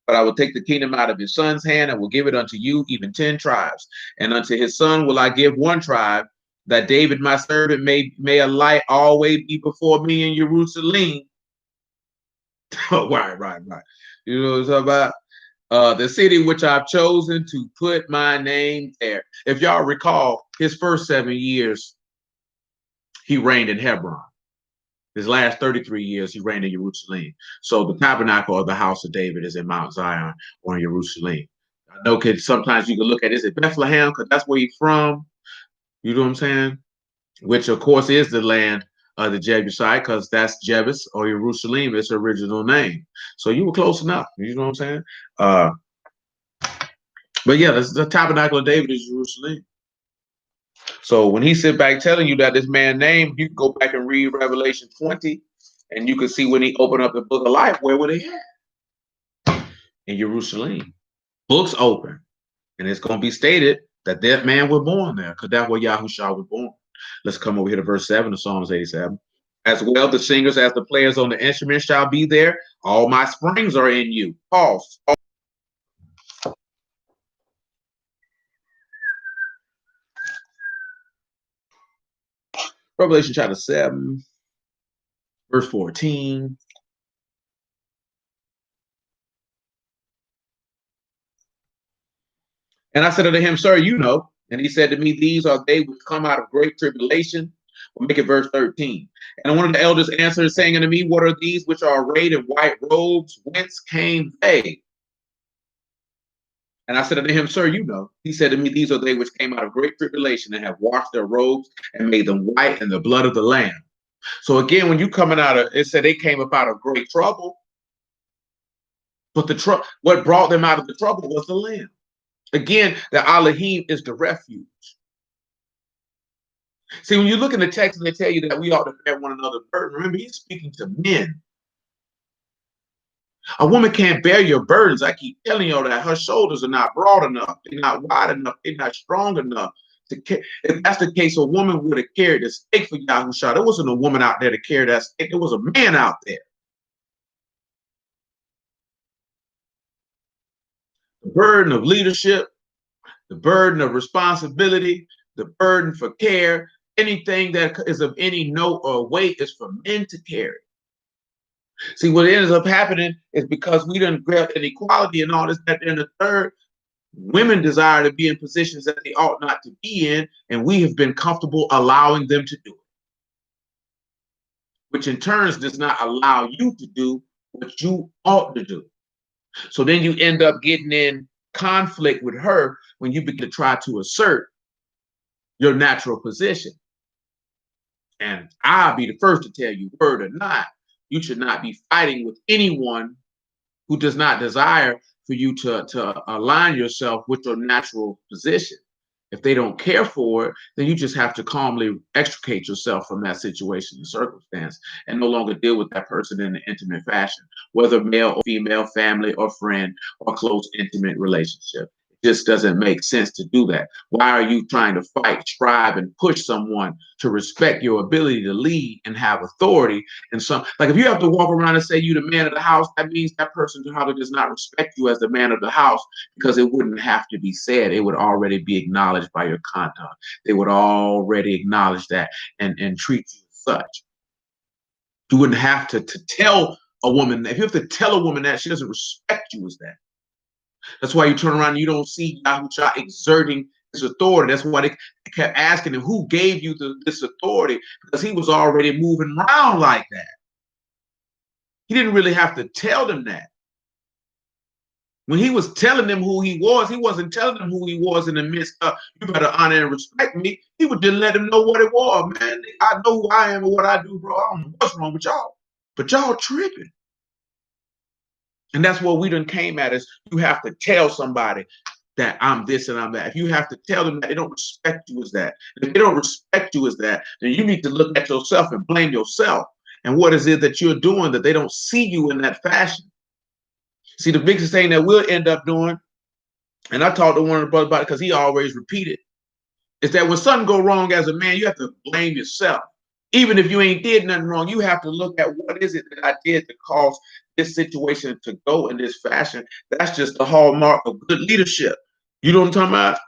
But I will take the kingdom out of his son's hand and will give it unto you, even 10 tribes. And unto his son will I give one tribe, that David my servant may a light always be before me in Jerusalem." Right. You know what I'm talking about? "The city which I've chosen to put my name there." If y'all recall, his first 7 years, he reigned in Hebron. His last 33 years, he reigned in Jerusalem. So the tabernacle of the house of David is in Mount Zion or in Jerusalem. I know sometimes you can look at it, is it Bethlehem? Because that's where he's from. You know what I'm saying? Which, of course, is the land of the Jebusite, because that's Jebus or Jerusalem, its original name. So you were close enough. You know what I'm saying? But yeah, the tabernacle of David is Jerusalem. So when he sit back telling you that this man name, you can go back and read Revelation 20, and you can see when he opened up the book of life, where were they at? In Jerusalem. Books open. And it's going to be stated that that man was born there, because that's where Yahushua was born. Let's come over here to verse 7 of Psalms 87. "As well the singers as the players on the instruments shall be there. All my springs are in you." Pause. Revelation chapter 7, verse 14. "And I said unto him, Sir, you know. And he said to me, These are they which come out of great tribulation." We'll make it verse 13. "And one of the elders answered, saying unto me, What are these which are arrayed in white robes? Whence came they? And I said unto him, Sir, you know. He said to me, These are they which came out of great tribulation and have washed their robes and made them white in the blood of the Lamb." So again, when you coming out of, it said they came up out of great trouble, but what brought them out of the trouble was the Lamb. Again, the Elohim is the refuge. See, when you look in the text and they tell you that we ought to bear one another's burden, remember, he's speaking to men. A woman can't bear your burdens. I keep telling you that her shoulders are not broad enough. They're not wide enough. They're not strong enough to carry. If that's the case, a woman would have carried the stake for Yahushua. There wasn't a woman out there to carry that stake. There was a man out there. The burden of leadership, the burden of responsibility, the burden for care, anything that is of any note or weight is for men to carry. See, what ends up happening is because we didn't grab inequality and all this, that, and the third, women desire to be in positions that they ought not to be in, and we have been comfortable allowing them to do it, which in turn does not allow you to do what you ought to do. So then you end up getting in conflict with her when you begin to try to assert your natural position. And I'll be the first to tell you, word or not, you should not be fighting with anyone who does not desire for you to align yourself with your natural position. If they don't care for it, then you just have to calmly extricate yourself from that situation and circumstance and no longer deal with that person in an intimate fashion, whether male or female, family or friend or close intimate relationship. It just doesn't make sense to do that. Why are you trying to fight, strive, and push someone to respect your ability to lead and have authority? And some, like if you have to walk around and say you're the man of the house, that means that person probably does not respect you as the man of the house, because it wouldn't have to be said. It would already be acknowledged by your conduct. They would already acknowledge that and treat you as such. You wouldn't have to tell a woman that. If you have to tell a woman that, she doesn't respect you as that. That's why you turn around and you don't see Yahushua exerting his authority. That's why they kept asking him, who gave you this authority? Because he was already moving around like that. He didn't really have to tell them that. When he was telling them who he wasn't telling them who he was in the midst of, you better honor and respect me. He would just let them know what it was, man. I know who I am and what I do, bro. I don't know what's wrong with y'all. But y'all tripping. And that's what we done came at, is you have to tell somebody that I'm this and I'm that. If you have to tell them that, they don't respect you as that. And if they don't respect you as that, then you need to look at yourself and blame yourself. And what is it that you're doing that they don't see you in that fashion? See, the biggest thing that we'll end up doing, and I talked to one of the brothers about it because he always repeated, is that when something go wrong as a man, you have to blame yourself. Even if you ain't did nothing wrong, you have to look at what is it that I did to cause this situation to go in this fashion. That's just the hallmark of good leadership. You know what I'm talking about?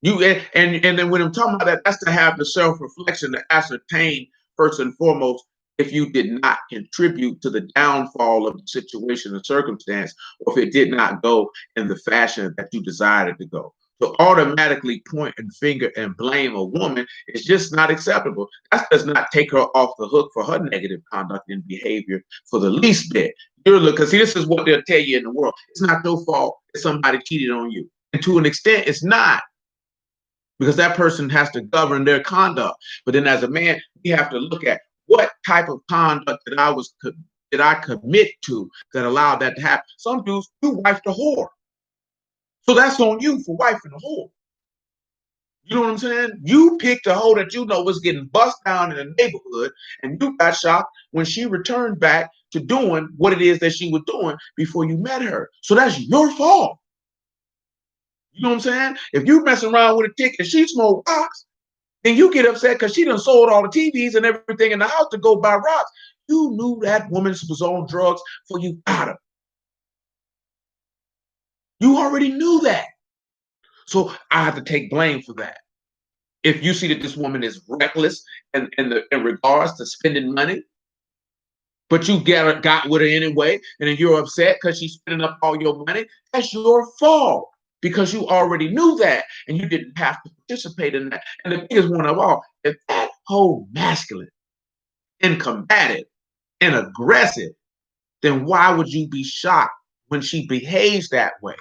You and then when I'm talking about that, that's to have the self-reflection to ascertain first and foremost if you did not contribute to the downfall of the situation and circumstance, or if it did not go in the fashion that you desired it to go. To automatically point and finger and blame a woman is just not acceptable. That does not take her off the hook for her negative conduct and behavior for the least bit. Because see, this is what they'll tell you in the world. It's not your fault that somebody cheated on you. And to an extent, it's not, because that person has to govern their conduct. But then as a man, we have to look at what type of conduct did I commit to that allowed that to happen. Some dudes, you wifed a whore. So that's on you for wifing a whore. You know what I'm saying? You picked a hoe that you know was getting bust down in the neighborhood, and you got shocked when she returned back to doing what it is that she was doing before you met her. So that's your fault. You know what I'm saying? If you mess around with a chick and she smoke rocks, then you get upset because she done sold all the TVs and everything in the house to go buy rocks. You knew that woman was on drugs before you got her. You already knew that. So I have to take blame for that. If you see that this woman is reckless in regards to spending money, but you got with her anyway, and then you're upset because she's spending up all your money, that's your fault, because you already knew that and you didn't have to participate in that. And the biggest one of all, if that whole masculine and combative and aggressive, then why would you be shocked when she behaves that way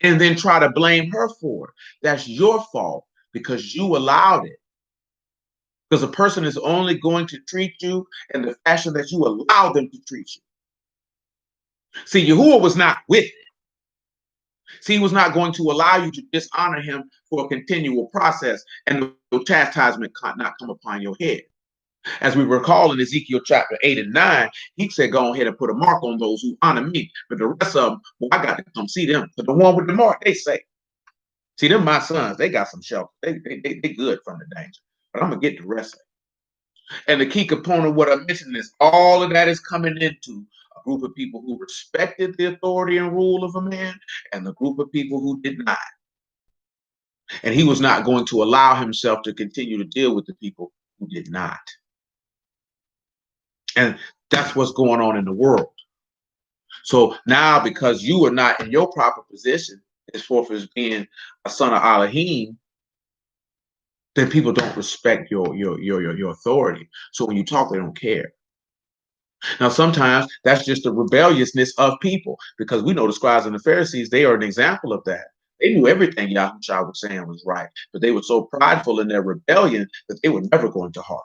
and then try to blame her for it? That's your fault because you allowed it. Because a person is only going to treat you in the fashion that you allow them to treat you. See, Yahuah was not with it. See, he was not going to allow you to dishonor him for a continual process and the chastisement not come upon your head. As we recall in Ezekiel chapter 8 and 9, he said, go ahead and put a mark on those who honor me. But the rest of them, well, I got to come see them. But the one with the mark, they say, see, them my sons, they got some shelter. They good from the danger. But I'm going to get the rest of it. And the key component of what I mentioned is all of that is coming into a group of people who respected the authority and rule of a man and the group of people who did not. And he was not going to allow himself to continue to deal with the people who did not. And that's what's going on in the world. So now, because you are not in your proper position as forth as being a son of Elohim, then people don't respect your authority. So when you talk, they don't care. Now, sometimes that's just the rebelliousness of people, because we know the scribes and the Pharisees, they are an example of that. They knew everything Yahuah was saying was right, but they were so prideful in their rebellion that they were never going to heart.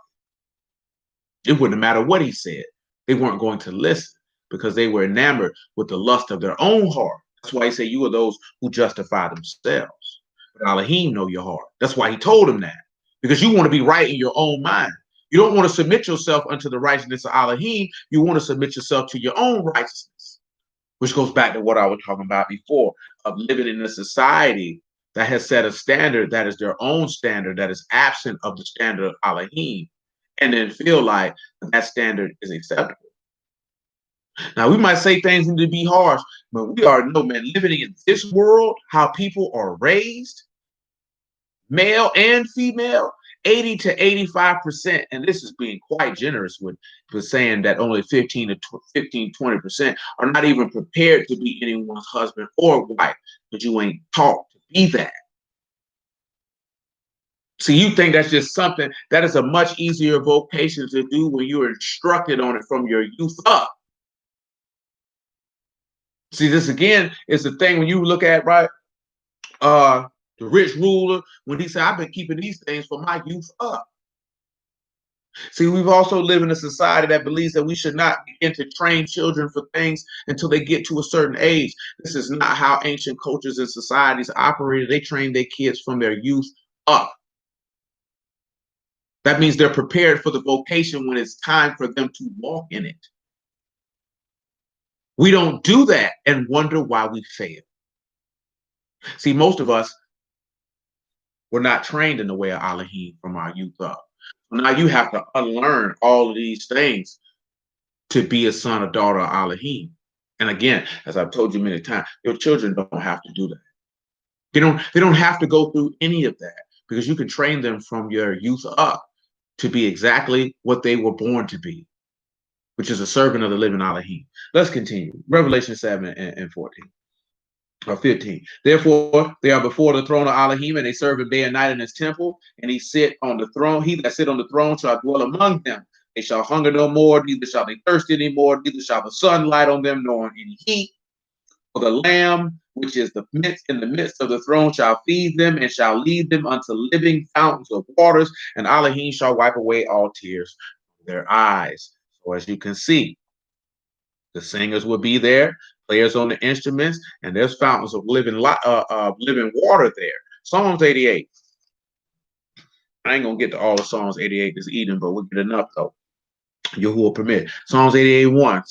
It wouldn't matter what he said. They weren't going to listen because they were enamored with the lust of their own heart. That's why he said, you are those who justify themselves. But Elohim know your heart. That's why he told him that, because you want to be right in your own mind. You don't want to submit yourself unto the righteousness of Elohim. You want to submit yourself to your own righteousness, which goes back to what I was talking about before, of living in a society that has set a standard that is their own standard, that is absent of the standard of Elohim, and then feel like that standard is acceptable. Now, we might say things need to be harsh, but we already know, man, living in this world, how people are raised, male and female, 80 to 85%, and this is being quite generous with saying that only 20% are not even prepared to be anyone's husband or wife, but you ain't taught to be that. See, you think that's just something that is a much easier vocation to do when you're instructed on it from your youth up. See, this again is the thing when you look at, right, the rich ruler, when he said, I've been keeping these things for my youth up. See, we've also lived in a society that believes that we should not begin to train children for things until they get to a certain age. This is not how ancient cultures and societies operated. They train their kids from their youth up. That means they're prepared for the vocation when it's time for them to walk in it. We don't do that and wonder why we fail. See, most of us were not trained in the way of Elohim from our youth up. Now you have to unlearn all of these things to be a son or daughter of Elohim. And again, as I've told you many times, your children don't have to do that. They don't have to go through any of that, because you can train them from your youth up to be exactly what they were born to be, which is a servant of the living Elohim. Let's continue. Revelation 7 and 14. Or 15. Therefore, they are before the throne of Elohim, and they serve him day and night in his temple. And he sit on the throne. He that sit on the throne shall dwell among them. They shall hunger no more, neither shall they thirst any more, neither shall the sun light on them, nor any heat. For the Lamb, which is in the midst of the throne, shall feed them and shall lead them unto living fountains of waters, and Elohim shall wipe away all tears from their eyes. So as you can see, the singers will be there, players on the instruments, and there's fountains of living water there. Psalms 88. I ain't gonna get to all of Psalms 88 this evening, but we'll get enough though. Yahuah permit. Psalms 88:1.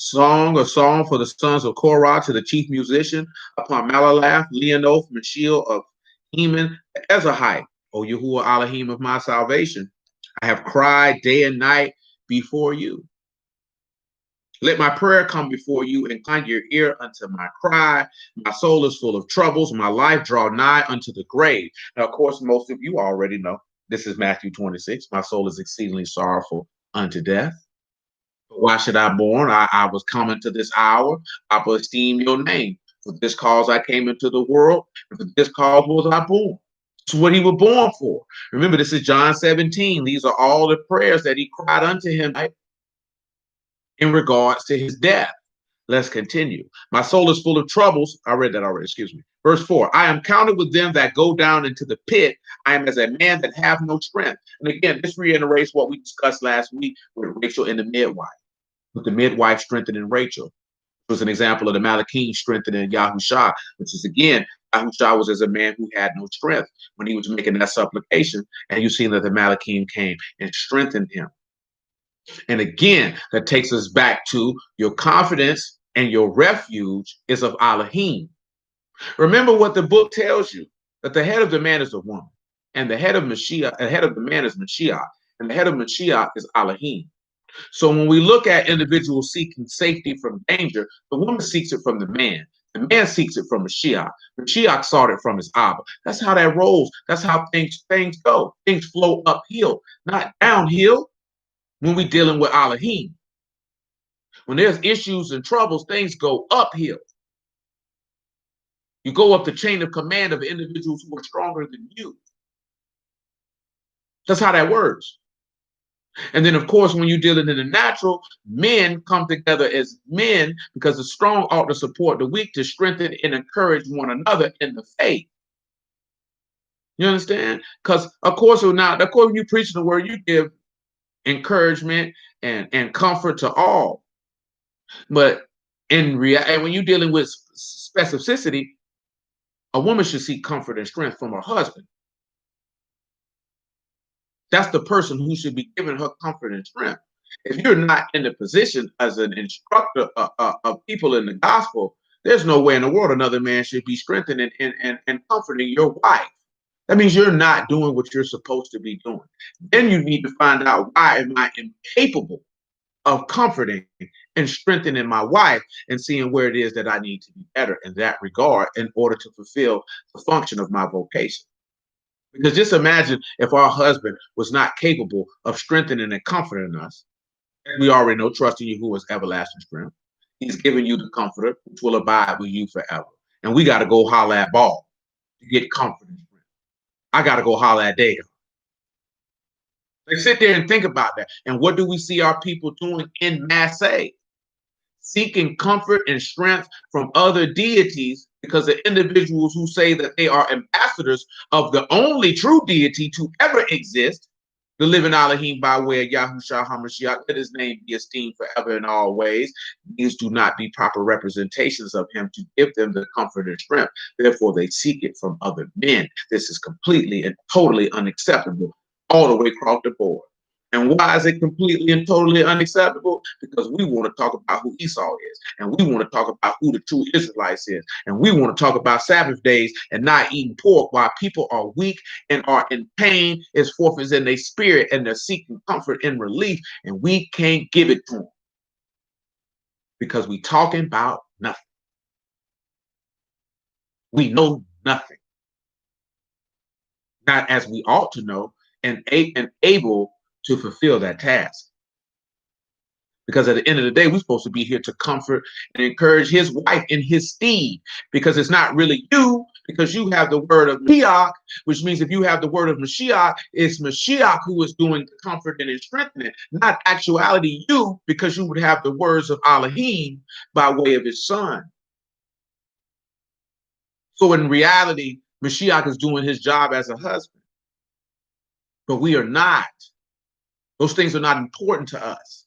A song for the sons of Korah to the chief musician upon Malalath, Leonoth, Mashal of Heman, Ezahite. O Yahuah Elohim of my salvation, I have cried day and night before you. Let my prayer come before you, and incline your ear unto my cry. My soul is full of troubles. My life draw nigh unto the grave. Now, of course, most of you already know this is Matthew 26. My soul is exceedingly sorrowful unto death. But why should I mourn? I was coming to this hour. I will esteem your name. For this cause I came into the world, and for this cause was I born. This is what he was born for. Remember, this is John 17. These are all the prayers that he cried unto him, right, in regards to his death. Let's continue. My soul is full of troubles. I read that already, excuse me. Verse 4, I am counted with them that go down into the pit. I am as a man that have no strength. And again, this reiterates what we discussed last week with Rachel and the midwife, with the midwife strengthening Rachel. It was an example of the Malachim strengthening Yahushua, which is, again, Yahuah was as a man who had no strength when he was making that supplication. And you see that the Malachim came and strengthened him. And again, that takes us back to your confidence and your refuge is of Elohim. Remember what the book tells you, that the head of the man is a woman, and the head of Mashiach, the head of the man is Mashiach, and the head of Mashiach is Elohim. So when we look at individuals seeking safety from danger, the woman seeks it from the man. The man seeks it from Mashiach. Mashiach sought it from his Abba. That's how that rolls. That's how things go. Things flow uphill, not downhill when we're dealing with Elohim. When there's issues and troubles, things go uphill. You go up the chain of command of individuals who are stronger than you. That's how that works. And then, of course, when you're dealing in the natural, men come together as men because the strong ought to support the weak to strengthen and encourage one another in the faith. You understand? Because, of course, when you preach the word, you give encouragement and comfort to all. But in reality, when you're dealing with specificity, a woman should seek comfort and strength from her husband. That's the person who should be giving her comfort and strength. If you're not in the position as an instructor of people in the gospel, there's no way in the world another man should be strengthening and comforting your wife. That means you're not doing what you're supposed to be doing. Then you need to find out, why am I incapable of comforting and strengthening my wife, and seeing where it is that I need to be better in that regard in order to fulfill the function of my vocation. Because just imagine if our husband was not capable of strengthening and comforting us. And we already know, trusting you who is everlasting strength. He's giving you the comforter, which will abide with you forever. And we got to go holler at Ball to get comfort and strength. I got to go holler at Dave. Like, sit there and think about that. And what do we see our people doing in Massey? Seeking comfort and strength from other deities, because the individuals who say that they are ambassadors of the only true deity to ever exist, the living Elohim by way of Yahuah HaMashiach, let his name be esteemed forever in all ways. These do not be proper representations of him to give them the comfort and strength. Therefore, they seek it from other men. This is completely and totally unacceptable all the way across the board. And why is it completely and totally unacceptable? Because we want to talk about who Esau is, and we want to talk about who the true Israelites is, and we want to talk about Sabbath days and not eating pork while people are weak and are in pain, as forth as in their spirit, and they're seeking comfort and relief, and we can't give it to them because we talking about nothing. We know nothing, not as we ought to know, and able to fulfill that task. Because at the end of the day, we're supposed to be here to comfort and encourage his wife in his stead, because it's not really you, because you have the word of Mashiach, which means if you have the word of Mashiach, it's Mashiach who is doing the comforting and strengthening, not actuality you, because you would have the words of Elohim by way of his son. So in reality, Mashiach is doing his job as a husband, but we are not. Those things are not important to us.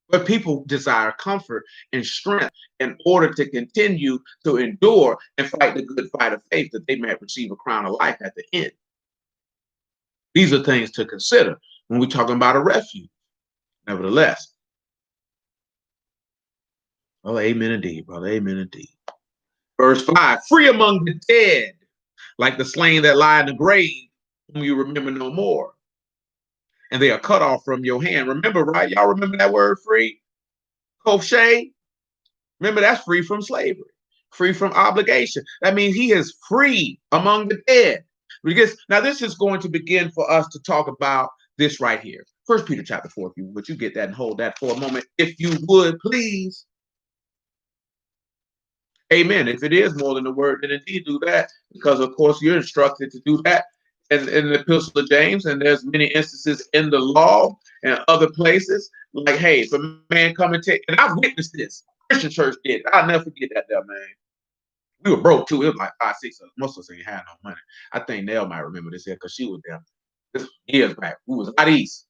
But people desire comfort and strength in order to continue to endure and fight the good fight of faith, that they may receive a crown of life at the end. These are things to consider when we're talking about a refuge. Nevertheless, oh, amen indeed, brother. Amen indeed. Verse 5, free among the dead, like the slain that lie in the grave, whom you remember no more. And they are cut off from your hand. Remember, right? Y'all remember that word free? Koshe? Remember, that's free from slavery, free from obligation. That means he is free among the dead. Because now this is going to begin for us to talk about this right here. 1 Peter chapter 4, if you would, you get that and hold that for a moment, if you would, please. Amen. If it is more than the word, then indeed do that, because of course you're instructed to do that in the Epistle of James, and there's many instances in the law and other places. Like, hey, if a man come and take, and I've witnessed this. Christian church did. I'll never forget that there, man. We were broke too. It was like 5, 6 of us. Most of us ain't had no money. I think Nell might remember this here because she was there. This was years back. We was out east.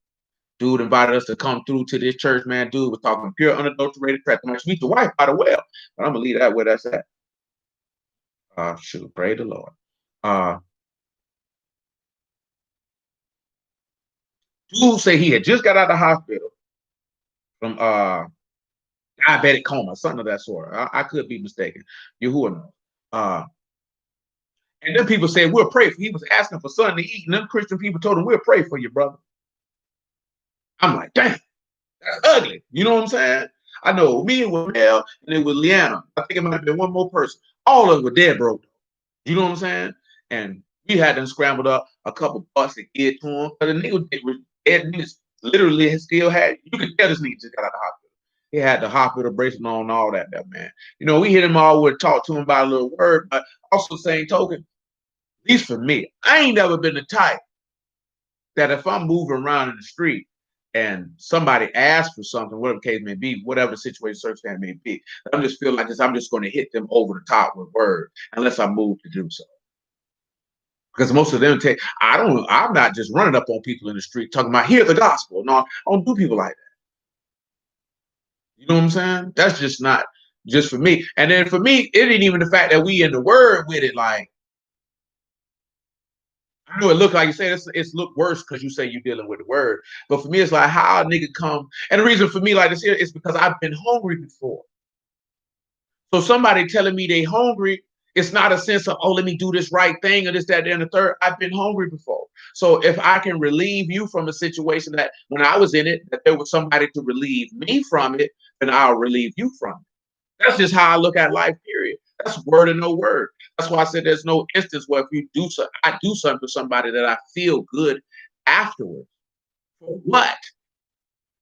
Dude invited us to come through to this church, man. Dude was talking pure unadulterated crap. I meet the wife by the well, but I'm gonna leave that where that's at. Shoot, pray the Lord. Dude say he had just got out of the hospital from diabetic coma, something of that sort. I could be mistaken. Yahuah knows. And then people said, we'll pray for. He was asking for something to eat, and them Christian people told him, we'll pray for you, brother. I'm like, damn, that's ugly. You know what I'm saying? I know me with Mel and it was Leanna. I think it might have been one more person. All of them were dead broke. You know what I'm saying? And we had them scrambled up a couple bucks to get to him. But the nigga dead literally still had, you could tell this nigga just got out of the hospital. He had the hospital bracelet on, all that, man. You know, we hit him all with talk to him about a little word, but also same token, at least for me, I ain't never been the type that if I'm moving around in the street and somebody asks for something, whatever the case may be, whatever situation, circumstance may be, I just feel like this, I'm just going to hit them over the top with words unless I move to do so. Because most of them I'm not just running up on people in the street talking about, hear the gospel. No, I don't do people like that. You know what I'm saying? That's just not just for me. And then for me, it ain't even the fact that we in the word with it. Like, I know it look like you say it's look worse because you say you're dealing with the word. But for me, it's like how a nigga come. And the reason for me like this here is because I've been hungry before. So somebody telling me they hungry, it's not a sense of, oh, let me do this right thing or this, that, and the third. I've been hungry before. So if I can relieve you from a situation that when I was in it, that there was somebody to relieve me from it, then I'll relieve you from it. That's just how I look at life, period. That's word and no word. That's why I said there's no instance where if you do something, I do something for somebody that I feel good afterwards. For what?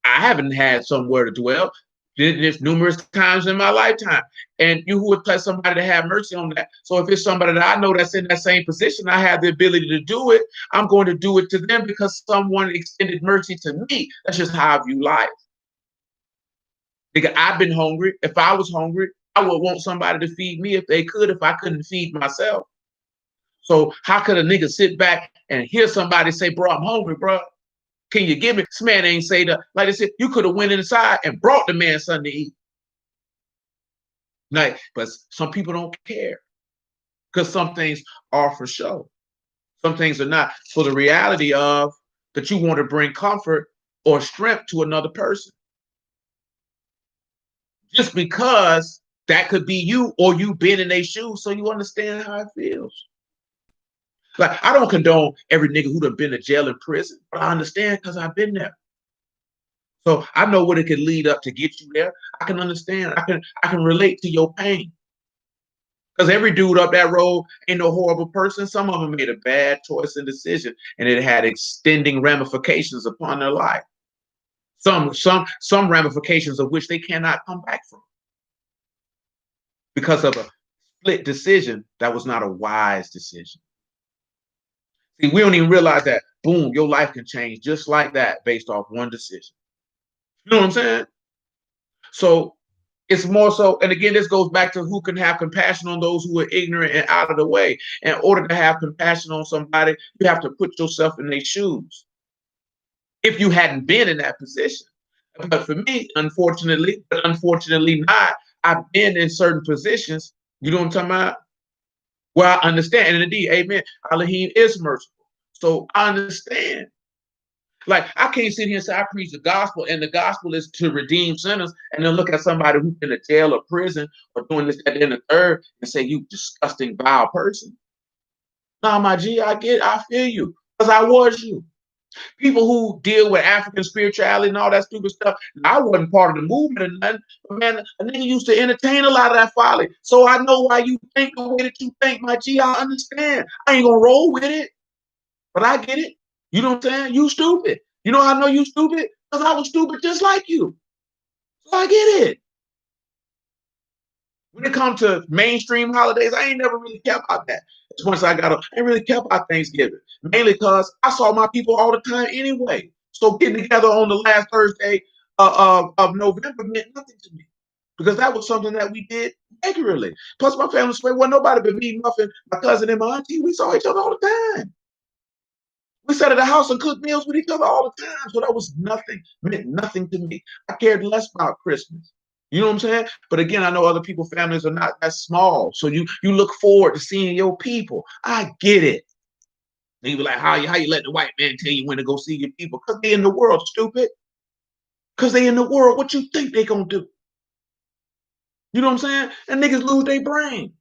I haven't had somewhere to dwell. There's numerous times in my lifetime. And you would tell somebody to have mercy on that. So if it's somebody that I know that's in that same position, I have the ability to do it. I'm going to do it to them because someone extended mercy to me. That's just how I view life. Because I've been hungry. If I was hungry, I would want somebody to feed me if they could, if I couldn't feed myself. So how could a nigga sit back and hear somebody say, bro, I'm hungry, bro? Can you give me? This man ain't say that. Like I said, you could have went inside and brought the man something to eat. Like, but some people don't care because some things are for show. Some things are not. So the reality of that you want to bring comfort or strength to another person. Just because that could be you or you been in their shoes so you understand how it feels. Like, I don't condone every nigga who done been to jail and prison, but I understand because I've been there. So I know what it could lead up to get you there. I can understand. I can relate to your pain. Because every dude up that road ain't no horrible person. Some of them made a bad choice and decision, and it had extending ramifications upon their life. Some ramifications of which they cannot come back from because of a split decision that was not a wise decision. See, we don't even realize that, boom, your life can change just like that based off one decision. You know what I'm saying? So it's more so, and again, this goes back to who can have compassion on those who are ignorant and out of the way. In order to have compassion on somebody, you have to put yourself in their shoes. If you hadn't been in that position. But for me, unfortunately, but unfortunately not, I've been in certain positions, you know what I'm talking about? Well, I understand. And indeed, amen. Elohim is merciful. So I understand. Like, I can't sit here and say I preach the gospel, and the gospel is to redeem sinners, and then look at somebody who's in a jail or prison or doing this, that, and the third, and say, you disgusting, vile person. No, my G, I feel you, because I was you. People who deal with African spirituality and all that stupid stuff, I wasn't part of the movement or nothing, but man, a nigga used to entertain a lot of that folly. So I know why you think the way that you think, my G, I understand. I ain't gonna roll with it, but I get it. You know what I'm saying? You stupid. You know how I know you stupid? Because I was stupid just like you. So I get it. When it comes to mainstream holidays, I ain't never really kept about that. Once I ain't really kept about Thanksgiving. Mainly because I saw my people all the time anyway. So getting together on the last Thursday of November meant nothing to me. Because that was something that we did regularly. Plus my family wasn't nobody but me, Muffin, my cousin, and my auntie. We saw each other all the time. We sat at the house and cooked meals with each other all the time. So that was nothing, meant nothing to me. I cared less about Christmas. You know what I'm saying? But again, I know other people's families are not that small. So you look forward to seeing your people. I get it. They be like, how you let the white man tell you when to go see your people? Because they in the world, stupid. Because they in the world. What you think they gonna do? You know what I'm saying? And niggas lose their brain.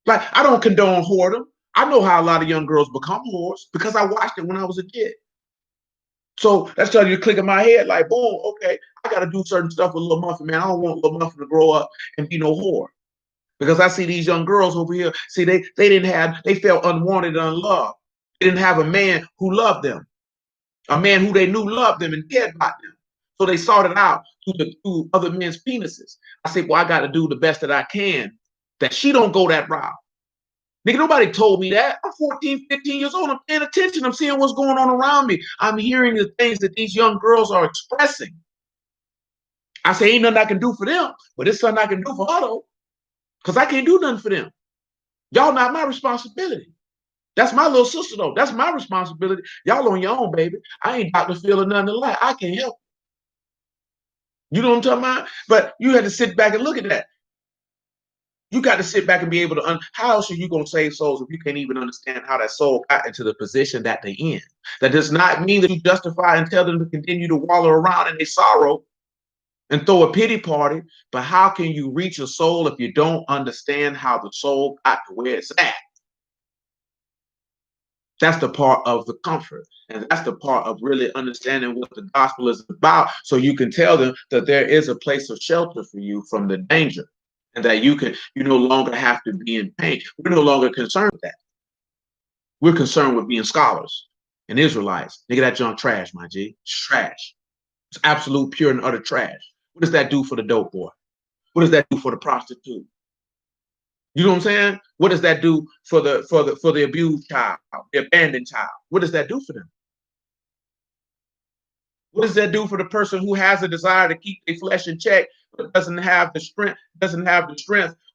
Like, I don't condone whoredom. I know how a lot of young girls become whores because I watched it when I was a kid. So that's starting to click in my head, like, boom, okay, I got to do certain stuff with Lil Muffin, man. I don't want Lil Muffin to grow up and be no whore. Because I see these young girls over here, see, they felt unwanted and unloved. They didn't have a man who loved them, a man who they knew loved them and cared about them. So they sought it out through other men's penises. I said, well, I got to do the best that I can, that she don't go that route. Nigga, nobody told me that. I'm 14, 15 years old. I'm paying attention. I'm seeing what's going on around me. I'm hearing the things that these young girls are expressing. I say, ain't nothing I can do for them, but it's something I can do for her, though. Because I can't do nothing for them. Y'all not my responsibility. That's my little sister, though. That's my responsibility. Y'all on your own, baby. I ain't Dr. Phil or nothing like. I can't help. You know what I'm talking about? But you had to sit back and look at that. You got to sit back and be able to, how else are you going to save souls if you can't even understand how that soul got into the position that they're in? That does not mean that you justify and tell them to continue to wallow around in their sorrow and throw a pity party. But how can you reach a soul if you don't understand how the soul got to where it's at? That's the part of the comfort. And that's the part of really understanding what the gospel is about. So you can tell them that there is a place of shelter for you from the danger. And that you no longer have to be in pain. We're no longer concerned with that. We're concerned with being scholars and Israelites. Nigga, that junk trash, my G. It's trash. It's absolute pure and utter trash. What does that do for the dope boy? What does that do for the prostitute? You know what I'm saying? What does that do for the abused child, the abandoned child? What does that do for them? What does that do for the person who has a desire to keep their flesh in check, but doesn't have the strength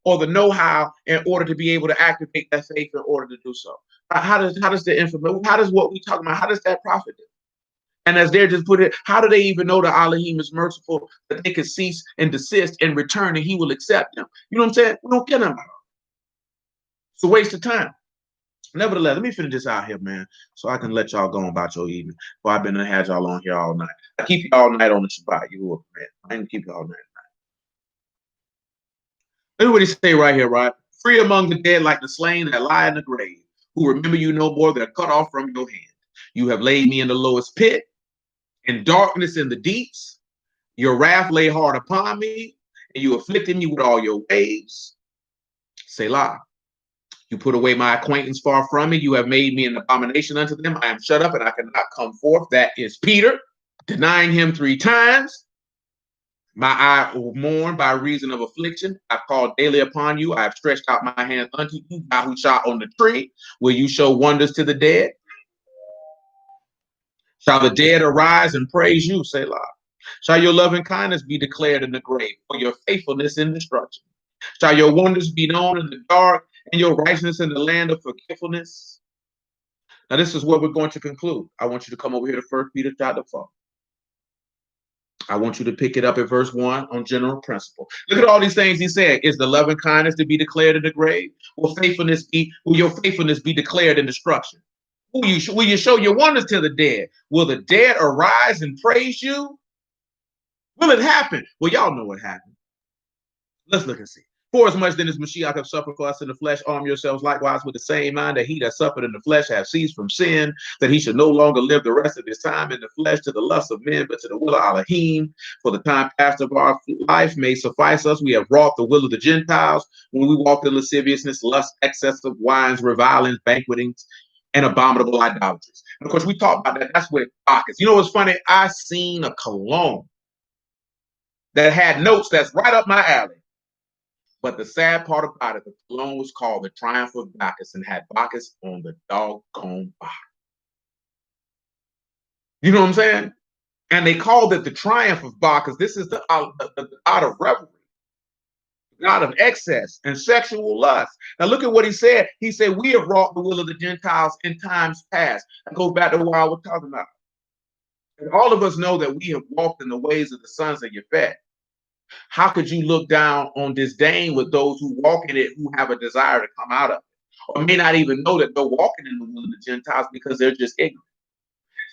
or the know-how in order to be able to activate that faith in order to do so? How does the information, how does what we talk about, how does that profit them? And as they're just put it, how do they even know that Elohim is merciful, that they can cease and desist and return and he will accept them? You know what I'm saying? We don't care about it. It's a waste of time. Nevertheless, let me finish this out here, man, so I can let y'all go on about your evening. Well, I've been had y'all on here all night. I keep you all night on the Shabbat. You man. I ain't keep you all night. Look what he say right here, right? Free among the dead like the slain that lie in the grave, who remember you no more, that are cut off from your hand. You have laid me in the lowest pit, in darkness in the deeps. Your wrath lay hard upon me, and you afflicted me with all your waves. Selah. You put away my acquaintance far from me. You have made me an abomination unto them. I am shut up and I cannot come forth. That is Peter, denying him 3 times. My eye will mourn by reason of affliction. I've called daily upon you. I have stretched out my hand unto you. Yahuah on the tree. Will you show wonders to the dead? Shall the dead arise and praise you, Selah? Shall your loving kindness be declared in the grave, for your faithfulness in destruction? Shall your wonders be known in the dark, and your righteousness in the land of forgetfulness? Now, this is what we're going to conclude. I want you to come over here to 1 Peter chapter 4. I want you to pick it up at verse 1 on general principle. Look at all these things he said. Is the loving kindness to be declared in the grave? Will your faithfulness be declared in destruction? Will you show your wonders to the dead? Will the dead arise and praise you? Will it happen? Well, y'all know what happened. Let's look and see. For as much then as Mashiach have suffered for us in the flesh, arm yourselves likewise with the same mind, that he that suffered in the flesh have ceased from sin, that he should no longer live the rest of his time in the flesh to the lust of men, but to the will of Elohim. For the time past of our life may suffice us. We have wrought the will of the Gentiles when we walked in lasciviousness, lust, excess of wines, revilings, banquetings, and abominable idolatries. And of course, we talked about that. That's where Bacchus. You know what's funny? I seen a cologne that had notes that's right up my alley. But the sad part about it, the cologne was called the Triumph of Bacchus and had Bacchus on the doggone bottle. You know what I'm saying? And they called it the Triumph of Bacchus. This is the god of revelry, god of excess and sexual lust. Now look at what he said. He said, we have wrought the will of the Gentiles in times past. That goes back to what I was talking about. And all of us know that we have walked in the ways of the sons of Yefet. How could you look down on disdain with those who walk in it, who have a desire to come out of it, or may not even know that they're walking in the will of the Gentiles because they're just ignorant?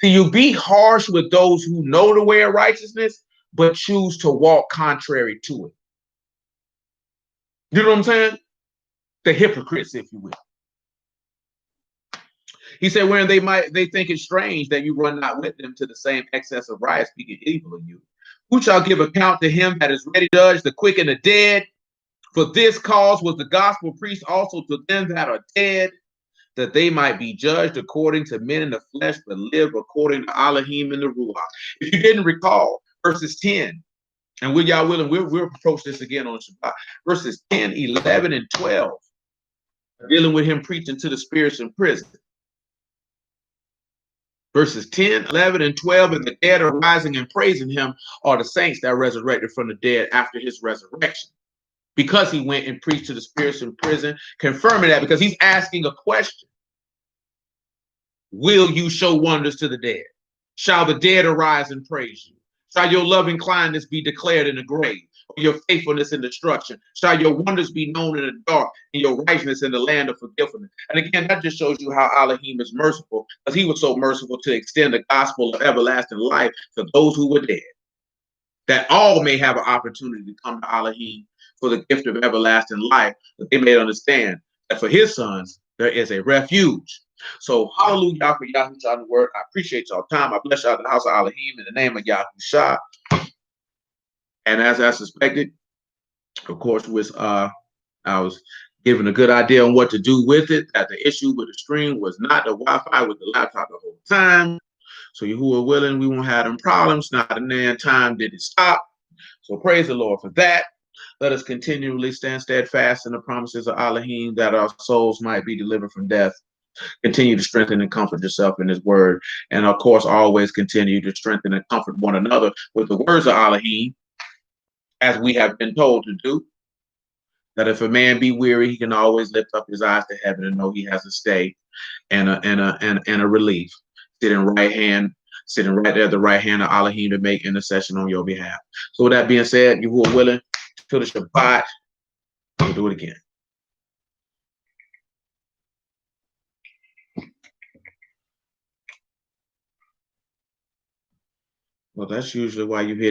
See, you be harsh with those who know the way of righteousness, but choose to walk contrary to it. You know what I'm saying? The hypocrites, if you will. He said, wherein they think it strange that you run not with them to the same excess of riot, speaking evil of you. Who shall give account to him that is ready to judge the quick and the dead? For this cause was the gospel preached also to them that are dead, that they might be judged according to men in the flesh, but live according to Elohim in the Ruach. If you didn't recall, verses 10, and will y'all willing, we'll approach this again on Shabbat. Verses 10, 11, and 12, dealing with him preaching to the spirits in prison. Verses 10, 11, and 12, and the dead are rising and praising him are the saints that resurrected from the dead after his resurrection. Because he went and preached to the spirits in prison, confirming that, because he's asking a question. Will you show wonders to the dead? Shall the dead arise and praise you? Shall your loving kindness be declared in the grave, or your faithfulness in destruction? Shall your wonders be known in the dark, and your righteousness in the land of forgiveness? And again, that just shows you how Elohim is merciful, because he was so merciful to extend the gospel of everlasting life to those who were dead, that all may have an opportunity to come to Elohim for the gift of everlasting life, that they may understand that for his sons, there is a refuge. So hallelujah for Yahushua word. I appreciate y'all time. I bless y'all in the house of Elohim in the name of Yahushua. And as I suspected, of course, I was given a good idea on what to do with it, that the issue with the stream was not the Wi-Fi with the laptop the whole time. So you are willing, we won't have them problems. Not a nan time did it stop. So praise the Lord for that. Let us continually stand steadfast in the promises of Elohim, that our souls might be delivered from death. Continue to strengthen and comfort yourself in his word. And of course, always continue to strengthen and comfort one another with the words of Elohim, as we have been told to do. That if a man be weary, he can always lift up his eyes to heaven and know he has a stay and a relief. Sitting right there at the right hand of Elohim to make intercession on your behalf. So with that being said, you who are willing to the Shabbat, we'll do it again. Well, that's usually why you hit